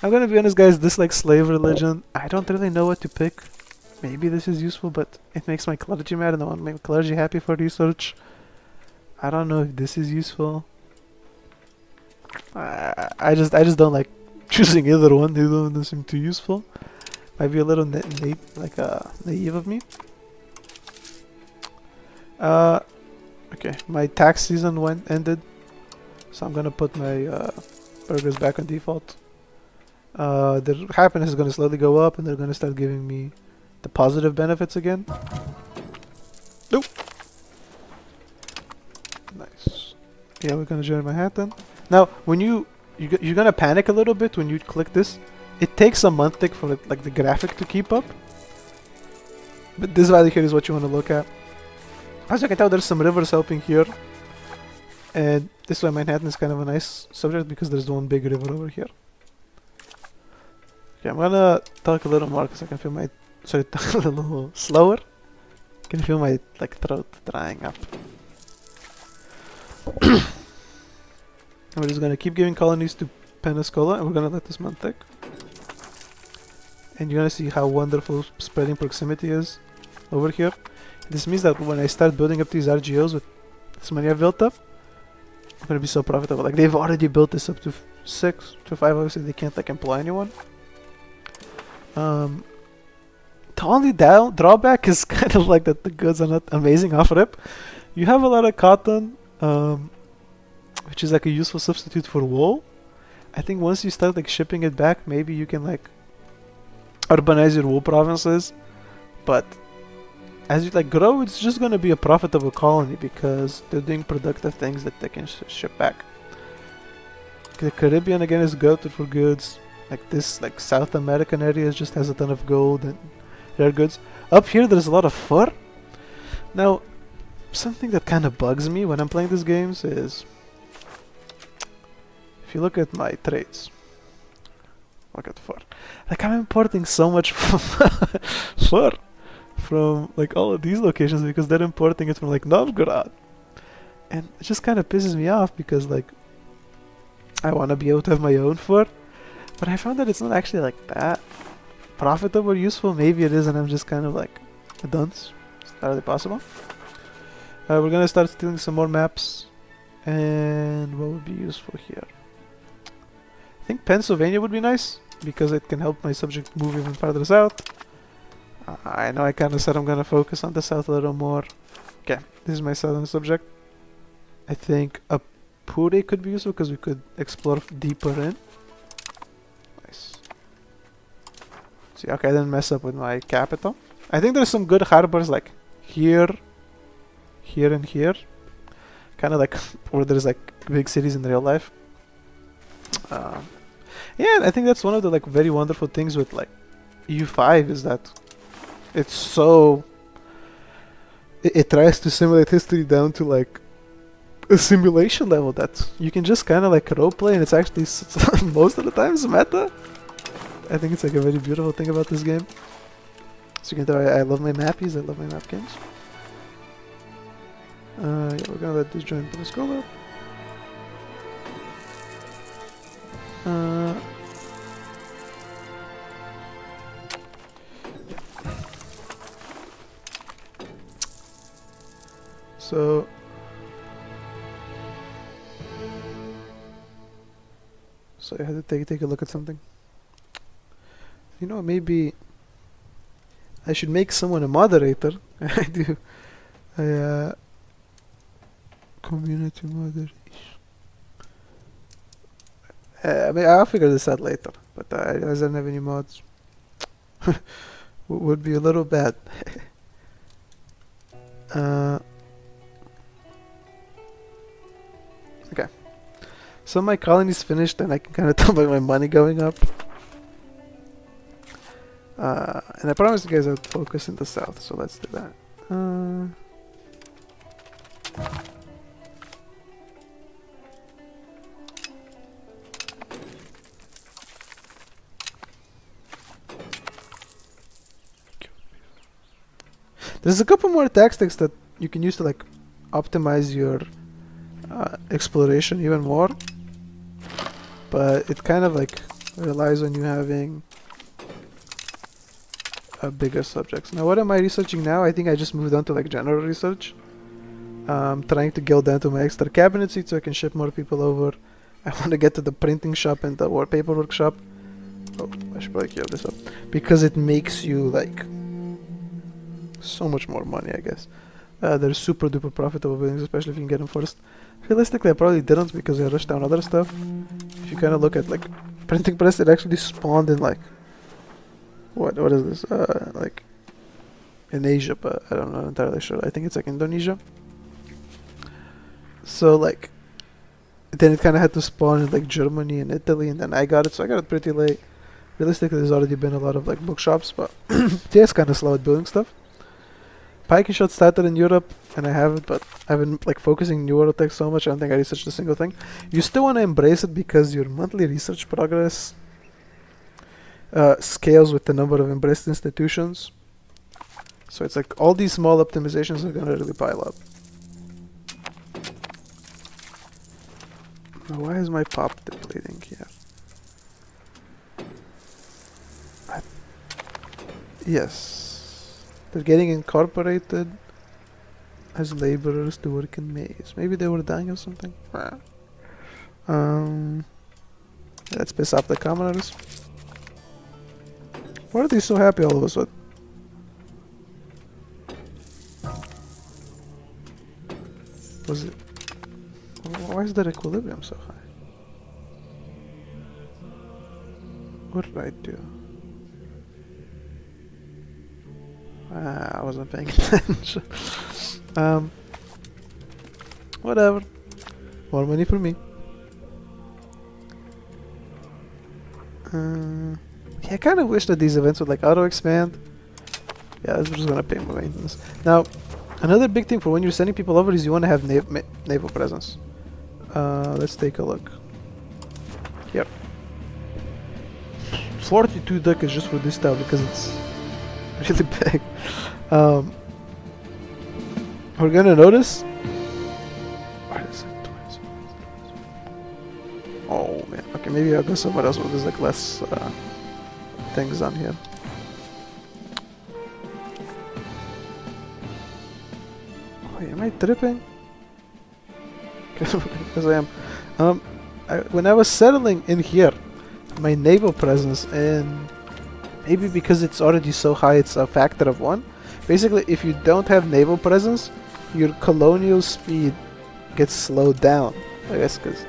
I'm gonna be honest, guys. This like slave religion, I don't really know what to pick. maybe this is useful, but it makes my clergy mad and I want to make my clergy happy for research. I don't know if this is useful. I just don't like choosing either one. They don't seem too useful. Might be a little naive of me. Okay, my tax season ended, so I'm gonna put my burgers back on default. Their happiness is gonna slowly go up, and they're gonna start giving me the positive benefits again. Nope. Nice. Yeah, we're gonna join Manhattan. Now, when you're gonna panic a little bit when you click this. It takes a month for it, like the graphic to keep up. But this value here is what you want to look at. As you can tell, there's some rivers helping here. And this way Manhattan is kind of a nice subject because there's one big river over here. Okay, I'm gonna talk a little more because I can feel my... Sorry, talk a little slower. I can feel my throat drying up. We're just gonna keep giving colonies to Pensacola and we're gonna let this month tick. And you're gonna see how wonderful spreading proximity is over here. This means that when I start building up these RGOs with this many I've built up, I'm gonna be so profitable. Like they've already built this up to 6 to 5. Obviously they can't employ anyone. The only drawback is kind of like that the goods are not amazing off rip. You have a lot of cotton, which is like a useful substitute for wool. I think once you start shipping it back, maybe you can urbanize your wool provinces, but as you grow, it's just gonna be a profitable colony because they're doing productive things that they can ship back. The Caribbean again is good for goods. This South American area just has a ton of gold and rare goods. Up here there's a lot of fur. Now, something that kind of bugs me when I'm playing these games is if you look at my trades. Look at fur. I'm importing so much fur from all of these locations because they're importing it from Novgorod. And it just kind of pisses me off because I want to be able to have my own fur. But I found that it's not actually that profitable or useful. Maybe it is and I'm just kind of a dunce. It's not really possible. We're gonna start stealing some more maps. And what would be useful here? I think Pennsylvania would be nice because it can help my subject move even farther south. I know I kind of said I'm gonna focus on the south a little more. Okay, this is my southern subject. I think Apure could be useful because we could explore deeper in. Nice. See, okay, I didn't mess up with my capital. I think there's some good harbors here, here, and here. Kind of where there's big cities in real life. Yeah, I think that's one of the very wonderful things with EU5 is that it's so it tries to simulate history down to a simulation level that you can just kind of roleplay and it's actually most of the times meta. I think it's a very beautiful thing about this game. So you can tell I love my mappies, I love my napkins. Yeah, we're gonna let this join Pensacola. So I had to take a look at something. You know, maybe I should make someone a moderator. I do. Community moderation. I mean, I'll figure this out later. But I don't have any mods. Would be a little bad. Okay. So my colony's finished and I can kind of tell by my money going up. And I promised you guys I would focus in the south, so let's do that. There's a couple more tactics that you can use to optimize your exploration even more, but it kind of relies on you having bigger subjects. Now, what am I researching now? I think I just moved on to like general research. Trying to go down to my extra cabinet seat so I can ship more people over. I want to get to the printing shop and the wallpaper workshop. Oh, I should probably clear this up because it makes you like so much more money, I guess. They're super duper profitable buildings, especially if you can get them first. Realistically, I probably didn't because I rushed down other stuff. If you kind of look at like printing press, it actually spawned in like what is this? Like in Asia, but I'm not entirely sure. I think it's like Indonesia. So like then it kind of had to spawn in like Germany and Italy, and then I got it, so I got it pretty late. Realistically, there's already been a lot of like bookshops, but yeah, it's kind of slow at building stuff. Pike shot started in Europe, and I have it, but I've been like focusing on Eurotech so much, I don't think I researched a single thing. You still want to embrace it because your monthly research progress scales with the number of embraced institutions. So it's like all these small optimizations are gonna really pile up. Now, why is my pop depleting here? Yes, they're getting incorporated as laborers to work in maze. Maybe they were dying of something. Let's piss off the commoners. Why are they so happy all of a sudden? Was it? Why is their equilibrium so high? What did I do? I wasn't paying attention. Whatever. More money for me. Yeah, I kind of wish that these events would like auto-expand. Yeah, this is just gonna pay more maintenance. Now, another big thing for when you're sending people over is you want to have naval presence. Let's take a look. Yep. 42 ducats just for this tile because it's really big. We're gonna notice. What is it? Oh man. Okay, maybe I'll go somewhere else where there's like less things on here. Wait, am I tripping? Because I am. When I was settling in here, my naval presence, and maybe because it's already so high, it's a factor of 1. Basically, if you don't have naval presence, your colonial speed gets slowed down. I guess because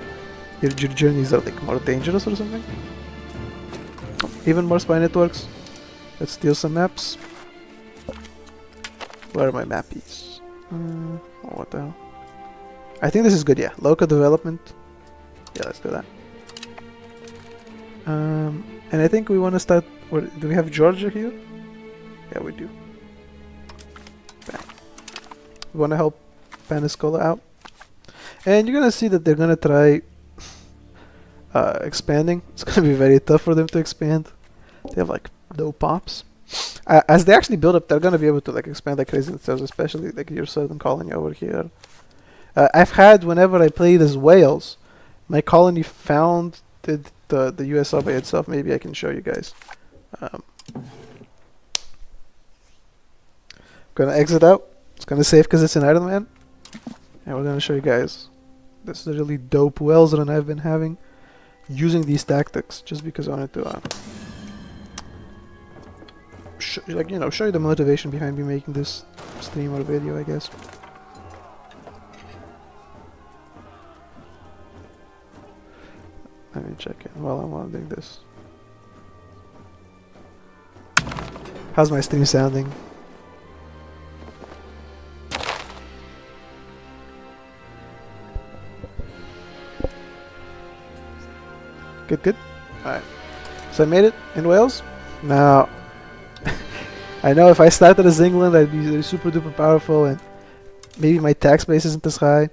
your journeys are like more dangerous or something. Even more spy networks. Let's steal some maps. Where are my mappies? Oh, what the hell? I think this is good, yeah. Local development. Yeah, let's do that. And I think we want to start. Do we have Georgia here? Yeah, we do. Bam. We want to help Peniscola out. And you're gonna see that they're gonna try expanding. It's gonna be very tough for them to expand. They have like no pops. As they actually build up, they're gonna be able to like expand like crazy themselves, especially like your southern colony over here. I've had, whenever I played as Wales, my colony found the USR by itself. Maybe I can show you guys. Gonna exit out. It's gonna save because it's an idle man. And we're gonna show you guys this is a really dope Wales run I've been having using these tactics just because I wanted to show you the motivation behind me making this stream or video, I guess. Let me check it while I'm doing this. How's my stream sounding? Good, good. Alright. So I made it in Wales. Now, I know if I started as England, I'd be super duper powerful, and maybe my tax base isn't as high.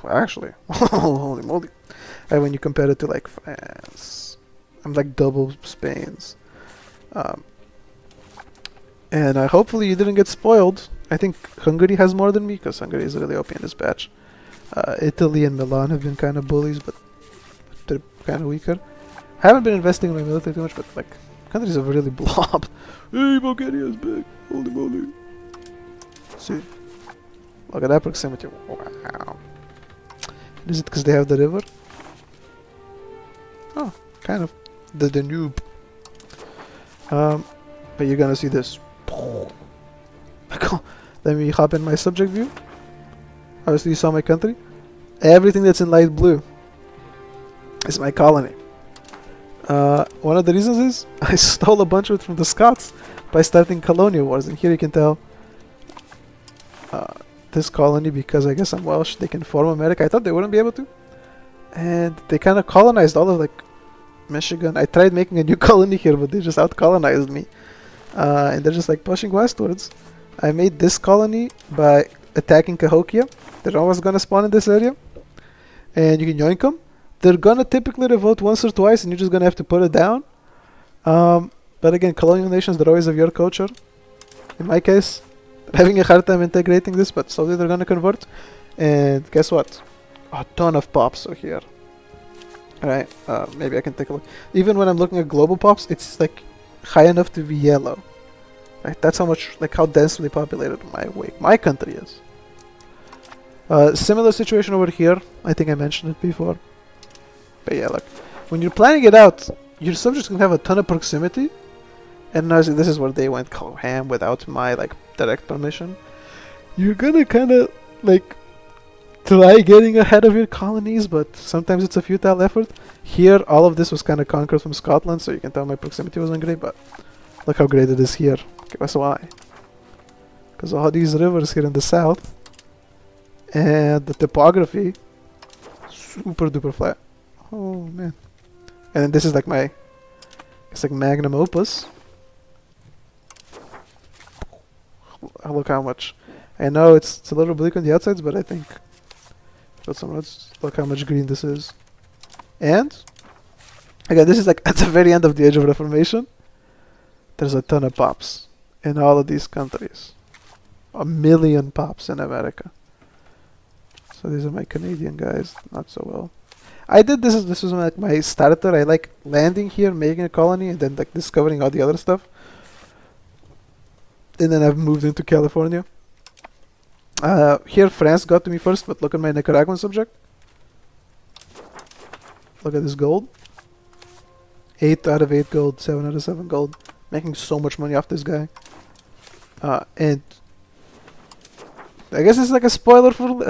Well, actually, holy moly. When you compare it to like France, I'm like double Spain's. And hopefully you didn't get spoiled. I think Hungary has more than me because Hungary is really OP in this batch. Italy and Milan have been kind of bullies, but they're kind of weaker. I haven't been investing in my military too much, but like Countries have really blobbed. Hey, Bulgaria is big. Holy moly. Let's see. Look at that proximity. Wow. Is it because they have the river? Oh, kind of. The Danube. But you're gonna see this. Let me hop in my subject view. Obviously you saw my country. Everything that's in light blue is my colony. One of the reasons is I stole a bunch of it from the Scots by starting colonial wars, and here you can tell this colony, because I guess I'm Welsh, they can form America. I thought they wouldn't be able to, and they kind of colonized all of like Michigan. I tried making a new colony here, but they just out-colonized me, and they're just like pushing westwards. I made this colony by attacking Cahokia. They're always gonna spawn in this area, and you can yoink them. They're gonna typically revolt once or twice, and you're just gonna have to put it down. But again, colonial nations, they're always of your culture. In my case, they're having a hard time integrating this, but slowly they're gonna convert. And guess what? A ton of pops are here. Alright, maybe I can take a look. Even when I'm looking at global pops, it's like high enough to be yellow. Right, that's how much, like how densely populated my country is. Similar situation over here. I think I mentioned it before. But yeah, look, when you're planning it out, your subject's gonna have a ton of proximity. And now this is where they went ham without my like direct permission. You're gonna kind of like try getting ahead of your colonies, but sometimes it's a futile effort. Here, all of this was kind of conquered from Scotland, so you can tell my proximity wasn't great, but look how great it is here. Guess why? Because all these rivers here in the south, and the topography, super duper flat. Oh man. And then this is like my, it's like magnum opus. Look how much. I know it's a little bleak on the outsides, but I think look how much green this is. And again, this is like at the very end of the Age of Reformation. There's a ton of pops in all of these countries. 1 million pops in America. So these are my Canadian guys, not so well. I did this was like my starter. I like landing here, making a colony, and then like discovering all the other stuff. And then I've moved into California. Here France got to me first, but look at my Nicaraguan subject. Look at this gold. 8 out of 8 gold, 7 out of 7 gold. Making so much money off this guy. And I guess it's like a spoiler for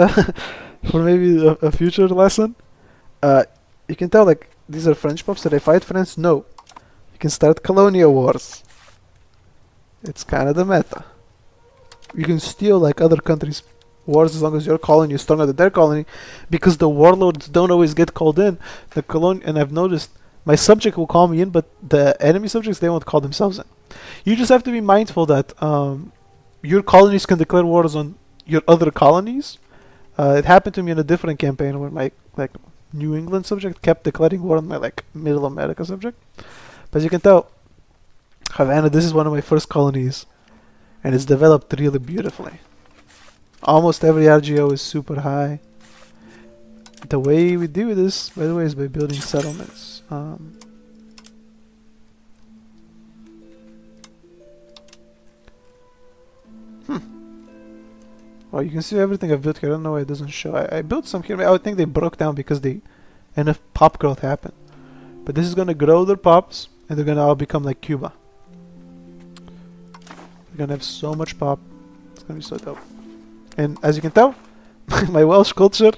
for maybe a future lesson. You can tell like these are French pops. Did I fight France? No. You can start colonial wars. It's kind of the meta. You can steal like other countries' wars as long as your colony is stronger than their colony, because the warlords don't always get called in. And I've noticed my subject will call me in, but the enemy subjects, they won't call themselves in. You just have to be mindful that your colonies can declare wars on your other colonies. It happened to me in a different campaign where my like New England subject kept declaring war on my like Middle America subject. But as you can tell, Havana, this is one of my first colonies, and it's developed really beautifully. Almost every RGO is super high. The way we do this, by the way, is by building settlements. Well, you can see everything I've built here. I don't know why it doesn't show. I built some here. I would think they broke down because enough pop growth happened. But this is gonna grow their pops, and they're gonna all become like Cuba. They're gonna have so much pop. It's gonna be so dope. And as you can tell, my Welsh culture,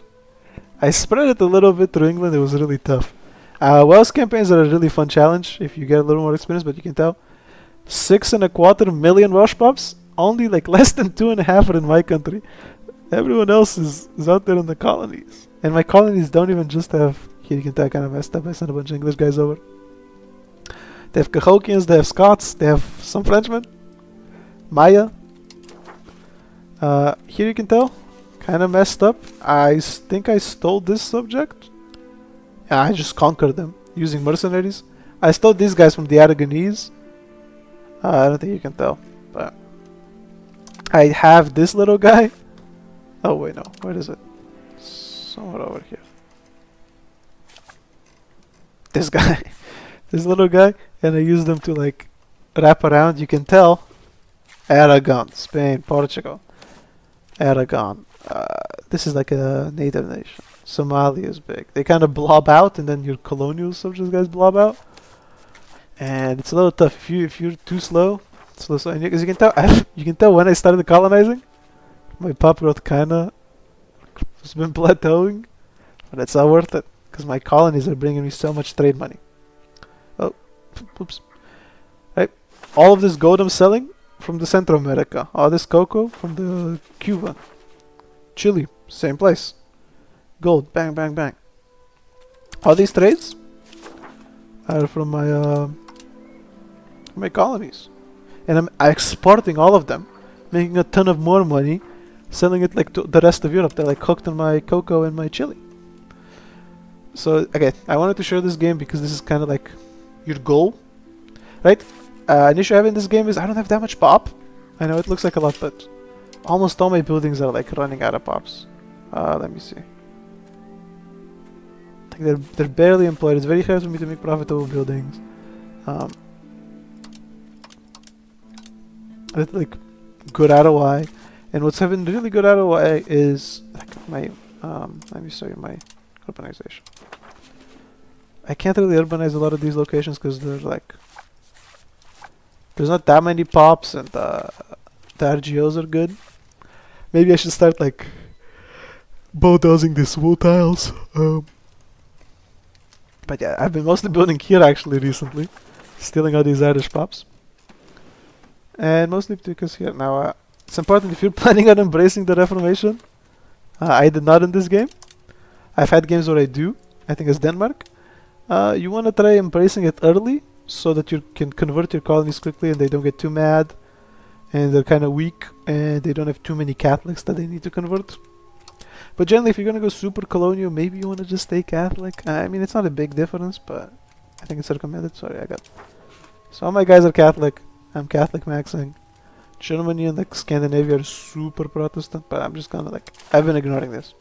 I spread it a little bit through England. It was really tough. Welsh campaigns are a really fun challenge if you get a little more experience, but you can tell 6.25 million Welsh pops, only like less than 2.5 are in my country. Everyone else is out there in the colonies. And my colonies don't even just have, here you can tell I kind of messed up, I sent a bunch of English guys over. They have Cahokians, they have Scots, they have some Frenchmen, Maya. Here you can tell, kind of messed up. I think I stole this subject. Yeah, I just conquered them using mercenaries. I stole these guys from the Aragonese. I don't think you can tell, but I have this little guy. Oh wait, no, where is it? Somewhere over here. This guy, this little guy, and I use them to like wrap around. You can tell. Aragon, Spain, Portugal, Aragon. This is like a native nation. Somalia is big. They kind of blob out, and then your colonial subjects guys blob out, and it's a little tough if you're too slow. Slow, and as you can tell, you can tell when I started colonizing, my pop growth kinda has been plateauing, but it's all worth it because my colonies are bringing me so much trade money. Oh, oops. Right, all of this gold I'm selling from the Central America. All this cocoa from the Cuba, Chile, same place. Gold, bang, bang, bang. All these trades are from my colonies, and I'm exporting all of them, making a ton of more money, selling it like to the rest of Europe. They're like hooked on my cocoa and my chili. So okay, I wanted to share this game because this is kind of like your goal, right? An issue I have in this game is I don't have that much pop. I know it looks like a lot, but almost all my buildings are like running out of pops. Let me see. Like they're barely employed. It's very hard for me to make profitable buildings. It's like good ROI, and what's having really good ROI is like my let me show you my urbanization. I can't really urbanize a lot of these locations because they're like there's not that many pops, and the RGOs are good. Maybe I should start like bulldozing these wool tiles. But yeah, I've been mostly building here actually recently, stealing all these Irish pops, and mostly because here. Now it's important if you're planning on embracing the Reformation. I did not in this game. I've had games where I do. I think it's Denmark. You want to try embracing it early, so that you can convert your colonies quickly and they don't get too mad and they're kind of weak and they don't have too many Catholics that they need to convert. But generally, if you're going to go super colonial, maybe you want to just stay Catholic. I mean, it's not a big difference, but I think it's recommended. Sorry, so all my guys are Catholic. I'm Catholic maxing. Germany and like Scandinavia are super Protestant, but I'm just kind of like, I've been ignoring this.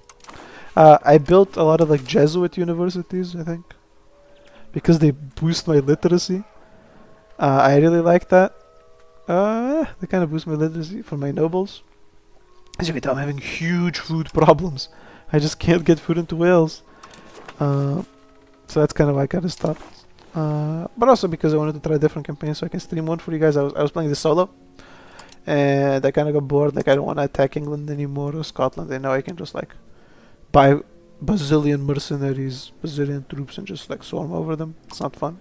I built a lot of like Jesuit universities, I think, because they boost my literacy. I really like that. They kind of boost my literacy for my nobles. As you can tell, I'm having huge food problems. I just can't get food into Wales. So that's kind of why I kind of stopped. But also because I wanted to try different campaigns so I can stream one for you guys. I was playing this solo, and I kind of got bored. Like I don't want to attack England anymore or Scotland. I know I can just like buy Brazilian mercenaries, Brazilian troops, and just like swarm over them. It's not fun.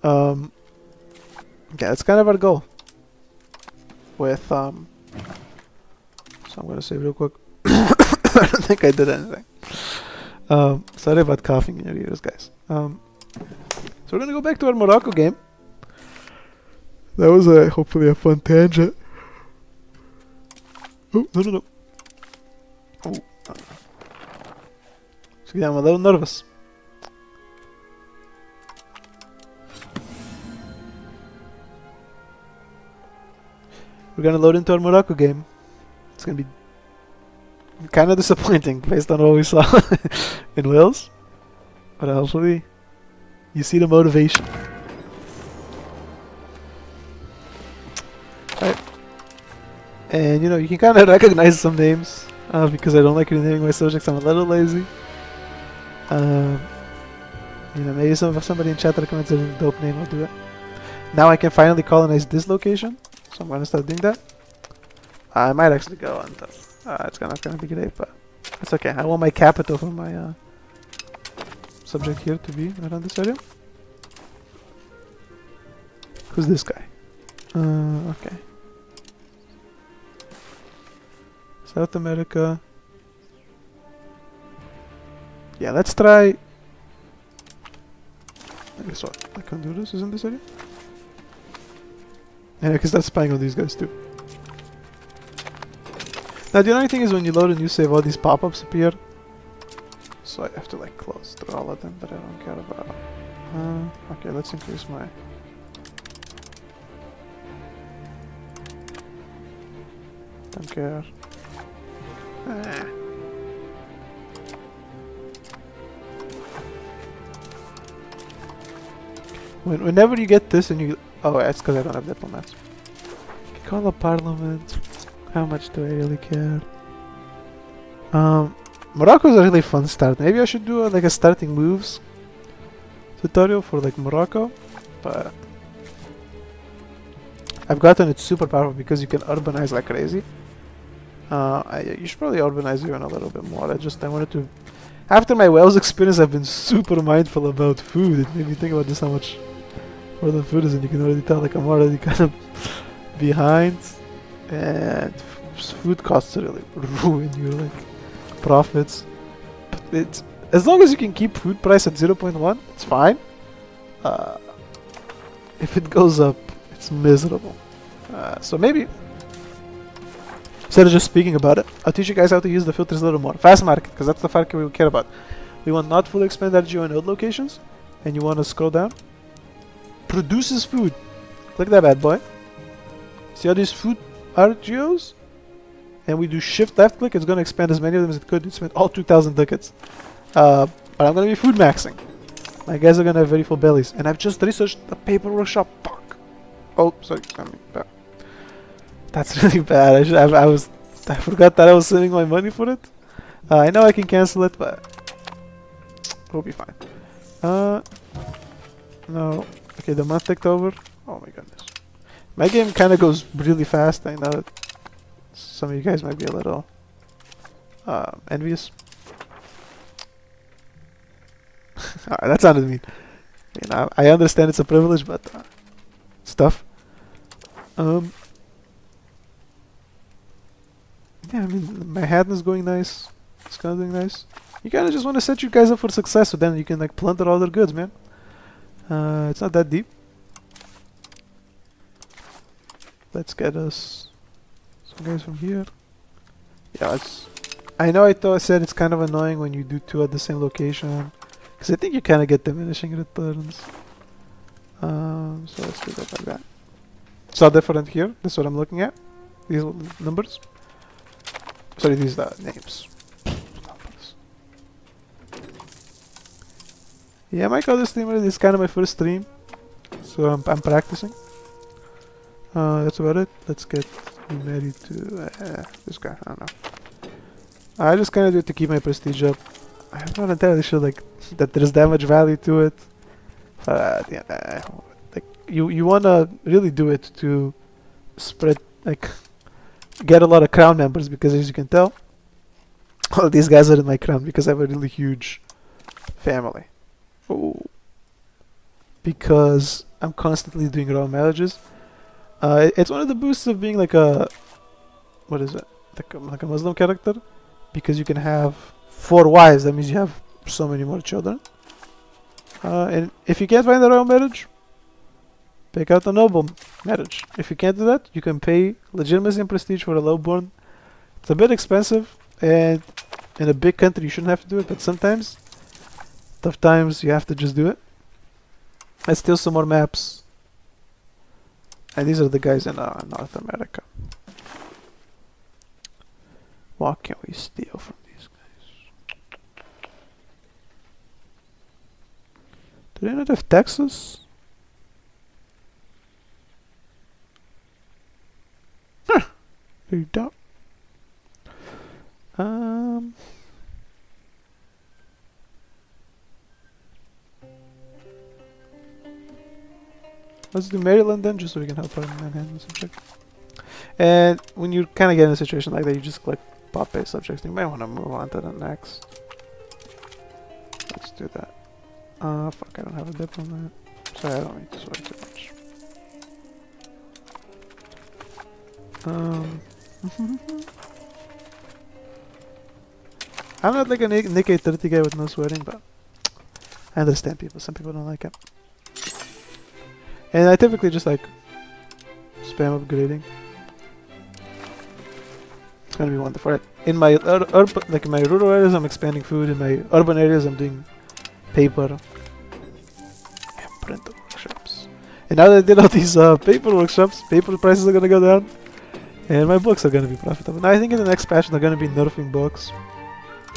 Yeah, that's kind of our goal. With so I'm gonna say real quick. I don't think I did anything. Sorry about coughing in your ears, guys. So we're gonna go back to our Morocco game. That was hopefully a fun tangent. Oh no. Oh. So yeah, I'm a little nervous. We're gonna load into our Morocco game. It's gonna be kind of disappointing based on what we saw in Wales, but hopefully you see the motivation. Alright. And you know, you can kind of recognize some names because I don't like renaming my subjects. I'm a little lazy. You know, maybe somebody in chat recommends a dope name, I'll do it. Now I can finally colonize this location, so I'm gonna start doing that. I might actually go on top. It's not gonna be great, but it's okay. I want my capital for my subject here to be around this area. Who's this guy? Okay. South America. Yeah, let's try. I guess what? I can do this, isn't this area? And I can start spying on these guys too. Now the only thing is when you load a new save, all these pop-ups appear. So I have to like close through all of them that I don't care about. Okay, let's increase my... Don't care. Whenever you get this and you... Oh, it's because I don't have diplomats. Call a parliament. How much do I really care? Morocco is a really fun start. Maybe I should do like a starting moves tutorial for like Morocco. But I've gotten it super powerful because you can urbanize like crazy. You should probably urbanize even a little bit more. I wanted to... After my Wales experience, I've been super mindful about food. It made me think about just how much more the food is, and you can already tell like I'm already kind of behind. And food costs really ruin your like profits. But it's... As long as you can keep food price at 0.1, it's fine. If it goes up, it's miserable. So maybe... Instead of just speaking about it, I'll teach you guys how to use the filters a little more. Fast market, because that's the market we care about. We want not fully expanded RGO node locations, and you want to scroll down. Produces food. Click that bad boy. See all these food RGOs? And we do shift left click, it's going to expand as many of them as it could. It's spent all 2,000 ducats. But I'm going to be food maxing. My guys are going to have very full bellies. And I've just researched the paper workshop. Fuck. Oh, sorry. That's really bad. I forgot that I was saving my money for it. I know I can cancel it, but we'll be fine. No. Okay, the month ticked over. Oh my goodness. My game kind of goes really fast. I know that some of you guys might be a little envious. That sounded mean. You know, I understand it's a privilege, but stuff. Yeah, I mean, my hat is going nice. It's kind of doing nice. You kind of just want to set you guys up for success, so then you can like plunder all their goods, man. It's not that deep. Let's get us some guys from here. Yeah, I know I said it's kind of annoying when you do two at the same location, because I think you kind of get diminishing returns. So let's do that like that. It's all different here. This is what I'm looking at. These numbers. Sorry, these are names. Yeah, my other streamer, this is kind of my first stream, so I'm practicing. That's about it. Let's get married to this guy. I don't know. I just kind of do it to keep my prestige up. I'm not entirely sure like that there's that much value to it. Yeah, like you wanna really do it to spread like get a lot of crown members, because as you can tell, all these guys are in my crown because I have a really huge family. Oh. Because I'm constantly doing royal marriages. It's one of the boosts of being like a... What is it? Like a Muslim character. Because you can have 4 wives, that means you have so many more children. And if you can't find a royal marriage, pick out a noble marriage. If you can't do that, you can pay legitimacy and prestige for a lowborn. It's a bit expensive, and in a big country you shouldn't have to do it, but sometimes, tough times, you have to just do it. Let's steal some more maps. And these are the guys in North America. What can we steal from these guys? Do they not have Texas? Huh. You don't. Let's do Maryland then, just so we can help our Manhattan subject. And when you kind of get in a situation like that, you just click pop base subjects. You might want to move on to the next. Let's do that. Fuck, I don't have a diplomat. Sorry, I don't need to sweat too much. I'm not like a Nick 830 guy with no sweating, but I understand people. Some people don't like it. And I typically just like spam upgrading. It's gonna be wonderful. In my like in my rural areas, I'm expanding food. In my urban areas, I'm doing paper and printer workshops. And now that I did all these paper workshops, paper prices are gonna go down, and my books are gonna be profitable. Now I think in the next patch they're gonna be nerfing books.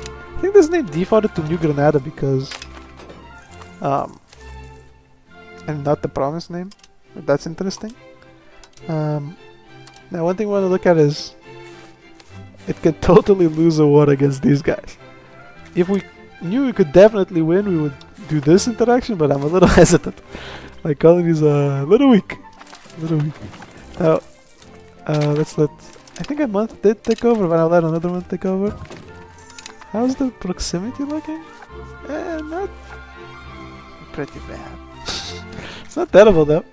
I think this name defaulted to New Granada because and not the province name. That's interesting. Now one thing we want to look at is it could totally lose a war against these guys. If we knew we could definitely win, we would do this interaction, but I'm a little hesitant. My colony's a little weak. Now, let's let... I think a month did take over, but I'll let another month take over. How's the proximity looking? Not pretty bad. It's not terrible though.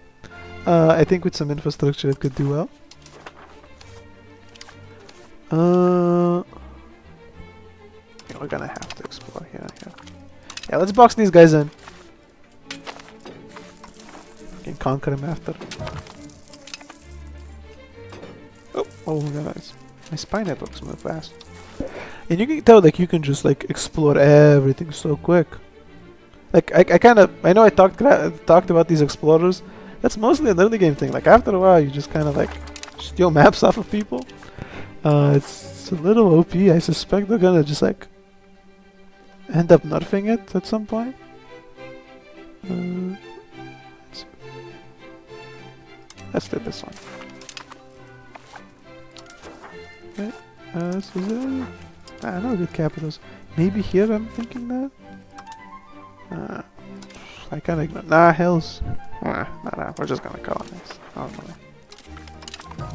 I think with some infrastructure it could do well. Yeah, we're gonna have to explore here. Yeah, let's box these guys in. We can conquer them after. Oh, nice. My spy networks move fast. And you can tell, like, you can just, like, explore everything so quick. Like, I know I talked about these explorers. That's mostly an early game thing. Like, after a while, you just kind of, like, steal maps off of people. It's a little OP. I suspect they're gonna just, like, end up nerfing it at some point. Let's do this one. Okay, this is it. No good capitals. Maybe here I'm thinking that? I kinda ignore. Nah, hills. Nah, we're just gonna colonize. Oh no.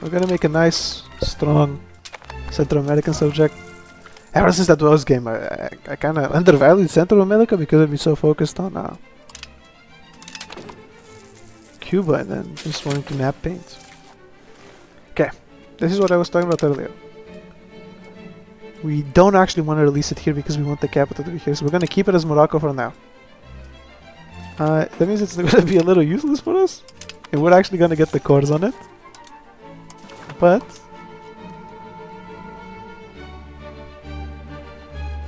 We're gonna make a nice, strong Central American subject. Ever since that was game, I kinda undervalued Central America because I'd be so focused on Cuba and then just wanting to map paint. Okay, this is what I was talking about earlier. We don't actually want to release it here because we want the capital to be here, so we're going to keep it as Morocco for now. That means it's going to be a little useless for us, and we're actually going to get the cores on it. But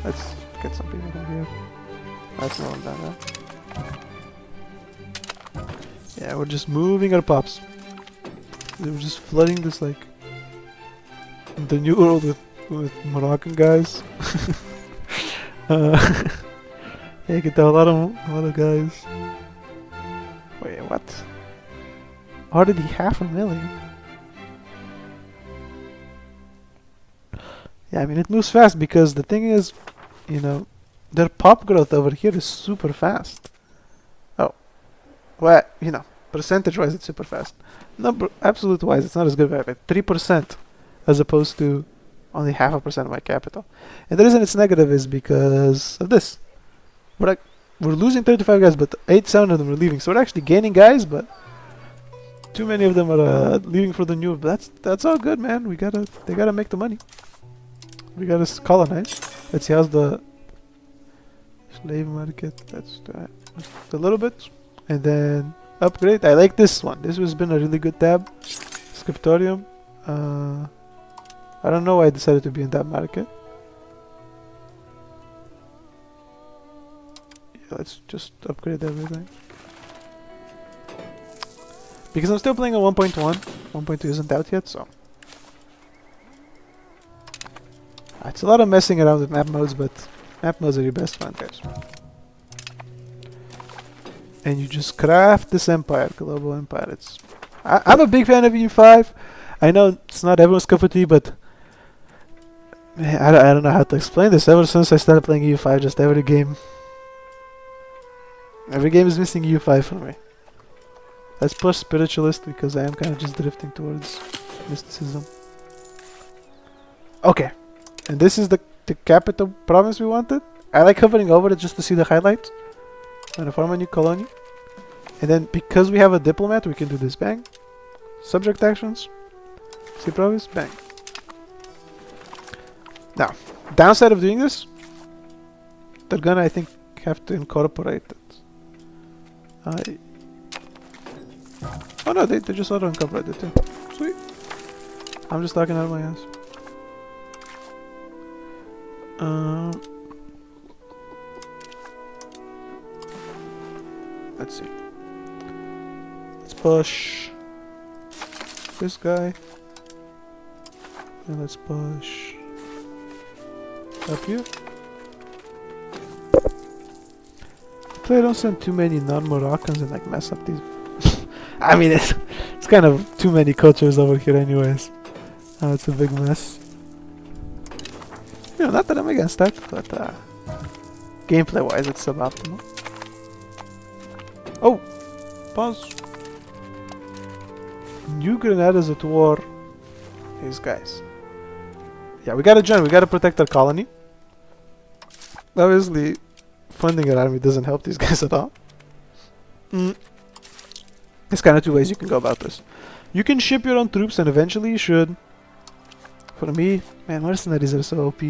let's get some people from here. That's not that now. Yeah, we're just moving our pops. We're just flooding this, like, the new world with Moroccan guys. Yeah, you can tell a lot of guys. Wait, what? Already 500,000. Yeah, I mean it moves fast because the thing is, you know, their pop growth over here is super fast. Oh, well, you know, percentage-wise it's super fast. Number absolute-wise it's not as good, but 3% as opposed to only 0.5% of my capital. And the reason it's negative is because of this. We're losing 35 guys, but 87 of them are leaving. So we're actually gaining guys, but too many of them are leaving for the new. But that's all good, man. They gotta make the money. We gotta colonize. Let's see how's the slave market. That's a little bit, and then upgrade. I like this one. This has been a really good tab. Scriptorium. I don't know why I decided to be in that market. Yeah, let's just upgrade everything. Because I'm still playing on 1.1. 1.2 isn't out yet, so. It's a lot of messing around with map modes, but map modes are your best friend, guys. And you just craft this empire, global empire. I'm a big fan of EU5. I know it's not everyone's cup of tea, but man, I don't know how to explain this. Ever since I started playing EU5, just every game is missing EU5 for me. Let's push spiritualist because I am kind of just drifting towards mysticism. Okay, and this is the capital province we wanted. I like hovering over it just to see the highlights. I'm gonna form a new colony, and then because we have a diplomat, we can do this. Bang, subject actions. See province, bang. Now, downside of doing this, they're gonna, I think, have to incorporate it. Oh no, they just auto incorporate it too. Sweet. I'm just talking out of my ass. Let's see. Let's push this guy. And let's push up here. Hopefully I don't send too many non-Moroccans and like mess up these. I mean, it's kind of too many cultures over here anyways. It's a big mess. You know, not that I'm against that, but gameplay-wise it's suboptimal. Oh! Pause. New Grenada's at war. These guys. Yeah, we gotta join. We gotta protect our colony. Obviously, funding an army doesn't help these guys at all. There's kind of two ways you can go about this. You can ship your own troops, and eventually you should. For me, man, mercenaries are so OP.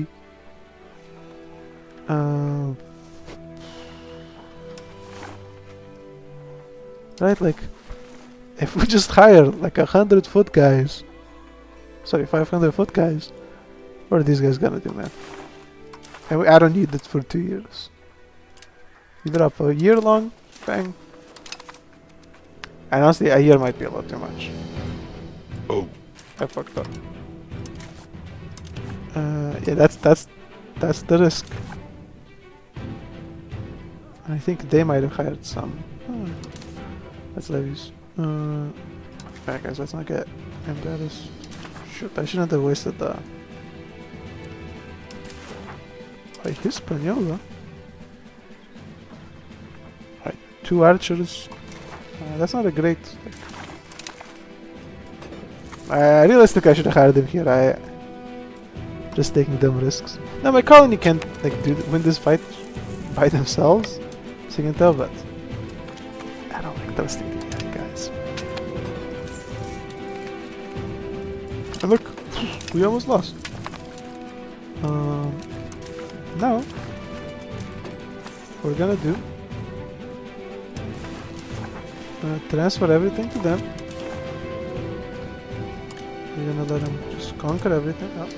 Right, like, if we just hire like 100-foot guys, sorry, 500-foot guys, what are these guys gonna do, man? And I don't need it for 2 years. You drop a year long, bang. And honestly, a year might be a lot too much. Oh, I fucked up. Yeah, that's the risk. I think they might have hired some. That's levies. Alright guys, let's not get embarrassed. Shoot, I shouldn't have wasted the... Ay, Hispaniola? Alright, 2 archers. That's not a great... realistically I should have hired him here. Just taking dumb risks. Now my colony can't like win this fight by themselves, so you can tell, but I don't like trusting these guys. And look, we almost lost. Now, what we're gonna do, transfer everything to them. We're gonna let them just conquer everything. Oh.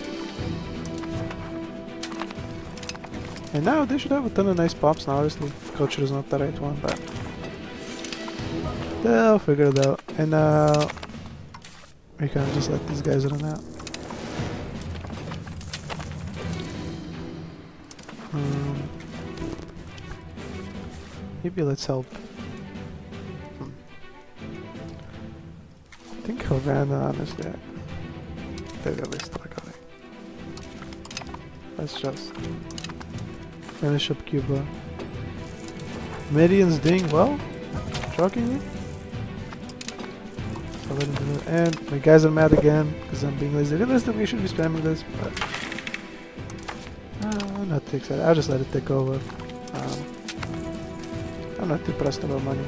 And now they should have a ton of nice pops. Now obviously culture is not the right one, but they'll figure it out. And now we can just let these guys run out. Maybe let's help. I think Havana, honestly, they're really struggling. Let's just finish up Cuba. Meridian's doing well, shockingly. So let him do it. And my guys are mad again because I'm being lazy. Realistically, we should be spamming this, but I'm not too excited. I'll just let it take over. I'm not too pressed about money.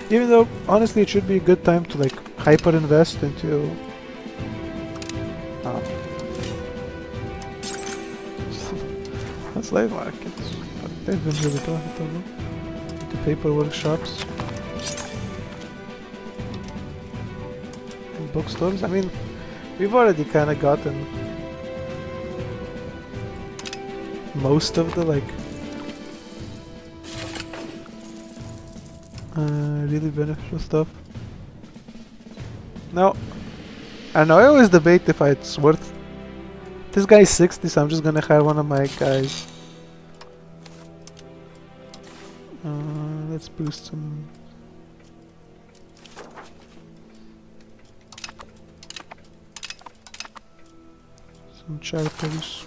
Even though, honestly, it should be a good time to like hyper invest into slave markets, but they've been really profitable. The paper workshops and bookstores. I mean, we've already kind of gotten most of the like really beneficial stuff. Now, I know I always debate if it's worth. This guy's 60, so I'm just gonna hire one of my guys. Let's boost some. Some charters.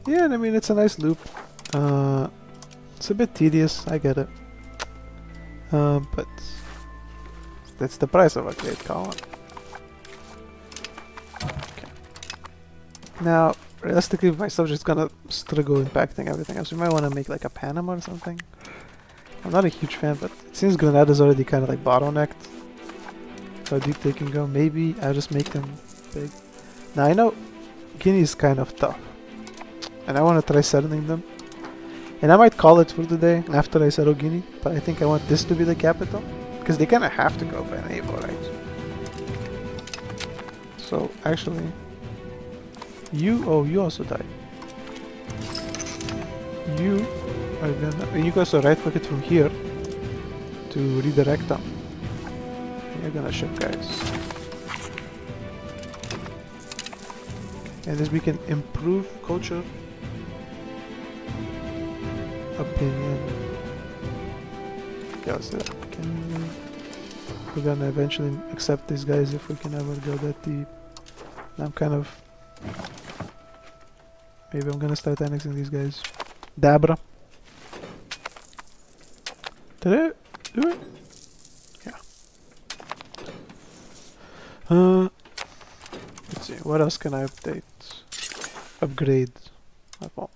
Yeah, and I mean it's a nice loop. It's a bit tedious, I get it. But that's the price of a great colony. Now, realistically, my subject's gonna struggle impacting everything else. We might want to make like a Panama or something. I'm not a huge fan, but it seems Grenada's already kind of like bottlenecked. How deep they can go. Maybe I'll just make them big. Now I know Guinea's kind of tough, and I want to try settling them. And I might call it for the day after I settle Guinea, but I think I want this to be the capital, because they kind of have to go by naval, right? So actually. You also died. You are gonna. You can also right click it from here to redirect them. You're gonna ship guys. And as we can improve culture. opinion. Yeah, let's do that. We're gonna eventually accept these guys if we can ever go that deep. I'm kind of... Maybe I'm gonna start annexing these guys. Dabra. Did it do it? Yeah. Let's see, what else can I update? Upgrade. My fault.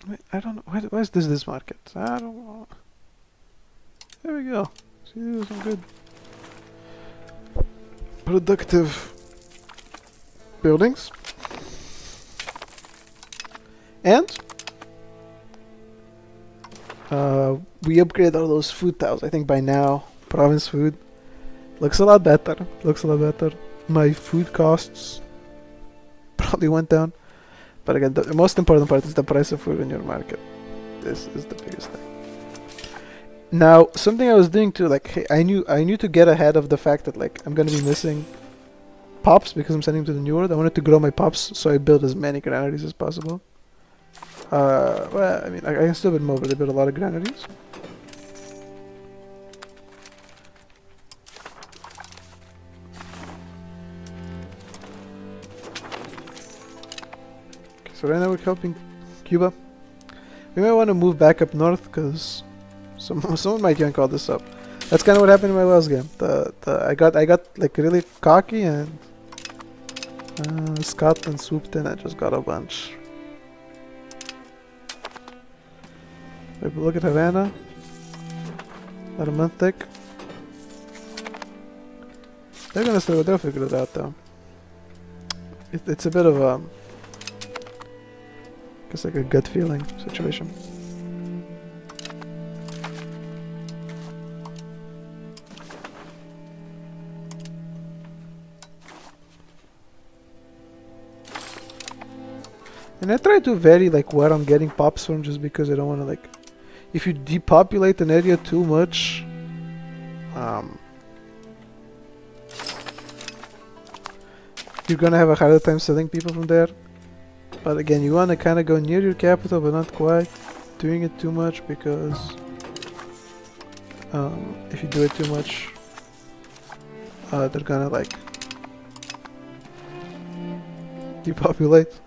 Wait, I don't know. Why is this market? I don't know. There we go. See, these are some good productive buildings. And we upgrade all those food tiles. I think by now, province food looks a lot better. Looks a lot better. My food costs probably went down. But again, the most important part is the price of food in your market. This is the biggest thing. Now, something I was doing too, like, hey, I knew to get ahead of the fact that, like, I'm gonna be missing pops because I'm sending them to the New World. I wanted to grow my pops, so I built as many granaries as possible. Well, I mean, I can still build more, but I built a lot of granaries. Okay, so right now we're helping Cuba. We might want to move back up north because someone might yank all this up. That's kind of what happened in my Wells game. I got like really cocky and Scotland swooped in and just got a bunch. Wait, but look at Havana. About a month thick. They're gonna still they'll figure it out though. It's a bit of a it's like a gut feeling situation. And I try to vary like where I'm getting pops from just because I don't want to like... If you depopulate an area too much... you're gonna have a harder time selling people from there. But again, you want to kind of go near your capital but not quite doing it too much because... if you do it too much... they're gonna like... depopulate.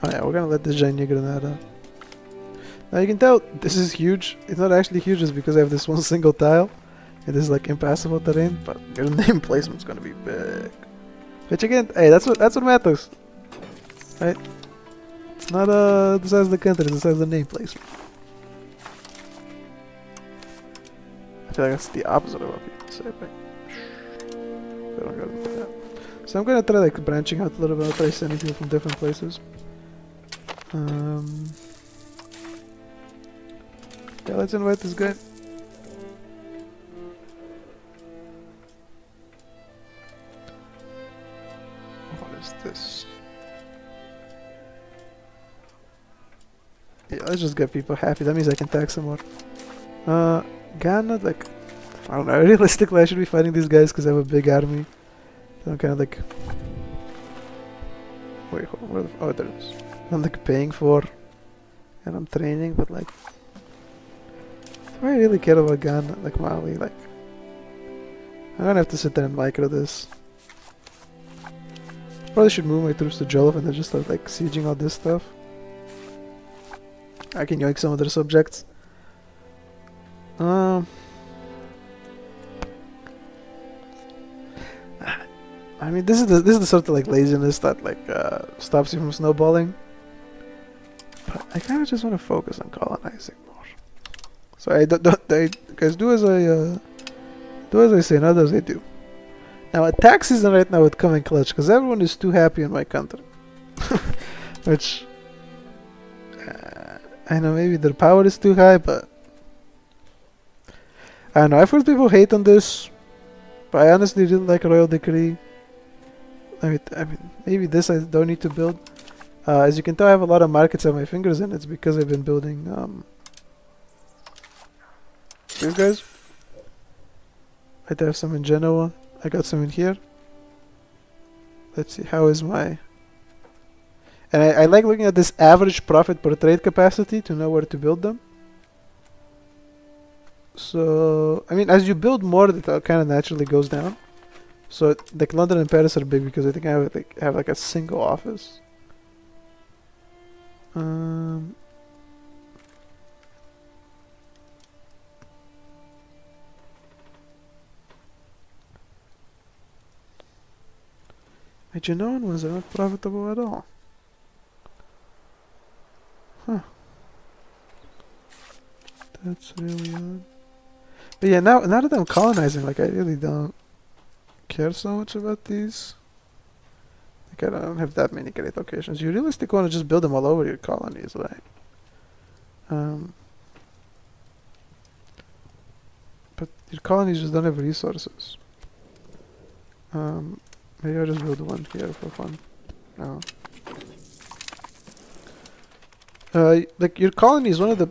Oh yeah, we're gonna let this giant granada. Now you can tell this is huge. It's not actually huge just because I have this one single tile. It is like impassable terrain, but your name placement's gonna be big. Which again, hey, that's what matters. Right? It's not the size of the country, it's the size of the name placement. I feel like that's the opposite of what people say, but they don't go with that. So I'm gonna try like branching out a little bit. I'll try sending people from different places. Yeah, let's invite this guy. What is this? Yeah, let's just get people happy. That means I can tax some more. Ghana, like, I don't know. Realistically, I should be fighting these guys because I have a big army. So I'm kind of like, wait, where the, oh, there it is. I'm like paying for, and I'm training, but like, do I really care about Ghana, like Mali? Like, I'm gonna have to sit there and micro this. Probably should move my troops to Jollof and then just start like sieging all this stuff. I can yoink some of their subjects. I mean, this is the sort of like laziness that like stops you from snowballing. But I kind of just want to focus on colonizing more. So guys, do as I say, not as I do. Now, a tax season right now would come in clutch because everyone is too happy in my country. Which I know maybe their power is too high, but I don't know. I've heard people hate on this, but I honestly didn't like a royal decree. I mean, maybe this I don't need to build. As you can tell, I have a lot of markets I have my fingers in. It's because I've been building these guys. I have some in Genoa. I got some in here. Let's see, how is my... And I like looking at this average profit per trade capacity to know where to build them. So, I mean, as you build more, it kind of naturally goes down. So, like London and Paris are big because I think I have like a single office. My Genoan ones are not profitable at all. Huh. That's really odd. But yeah, now that I'm colonizing, like I really don't care so much about these. Like I don't have that many great locations. You realistically want to just build them all over your colonies, right? But your colonies just don't have resources. Maybe I'll just build one here for fun. No. Like your colony is one of the.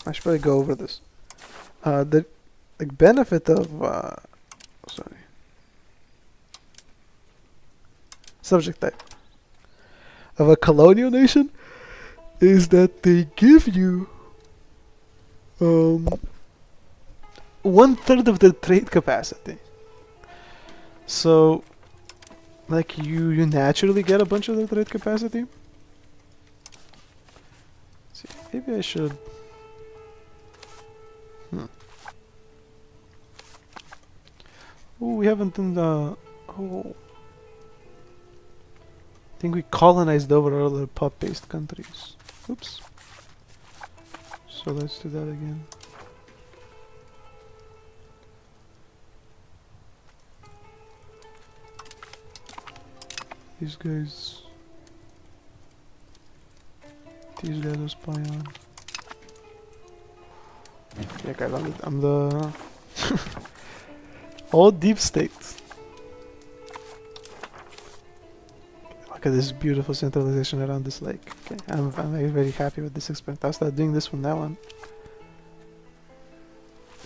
I should probably go over this. The like benefit of sorry. Subject type of a colonial nation is that they give you 1/3 of their trade capacity. So, like you naturally get a bunch of their trade capacity. Let's see, maybe I should. Oh, we haven't done the. Oh. I think we colonized over other pop-based countries. Oops. So let's do that again. These guys are spy on. Yeah, guys, I'm the old deep state. Look at this beautiful centralization around this lake. Okay, I'm very happy with this experiment. I'll start doing this from now on.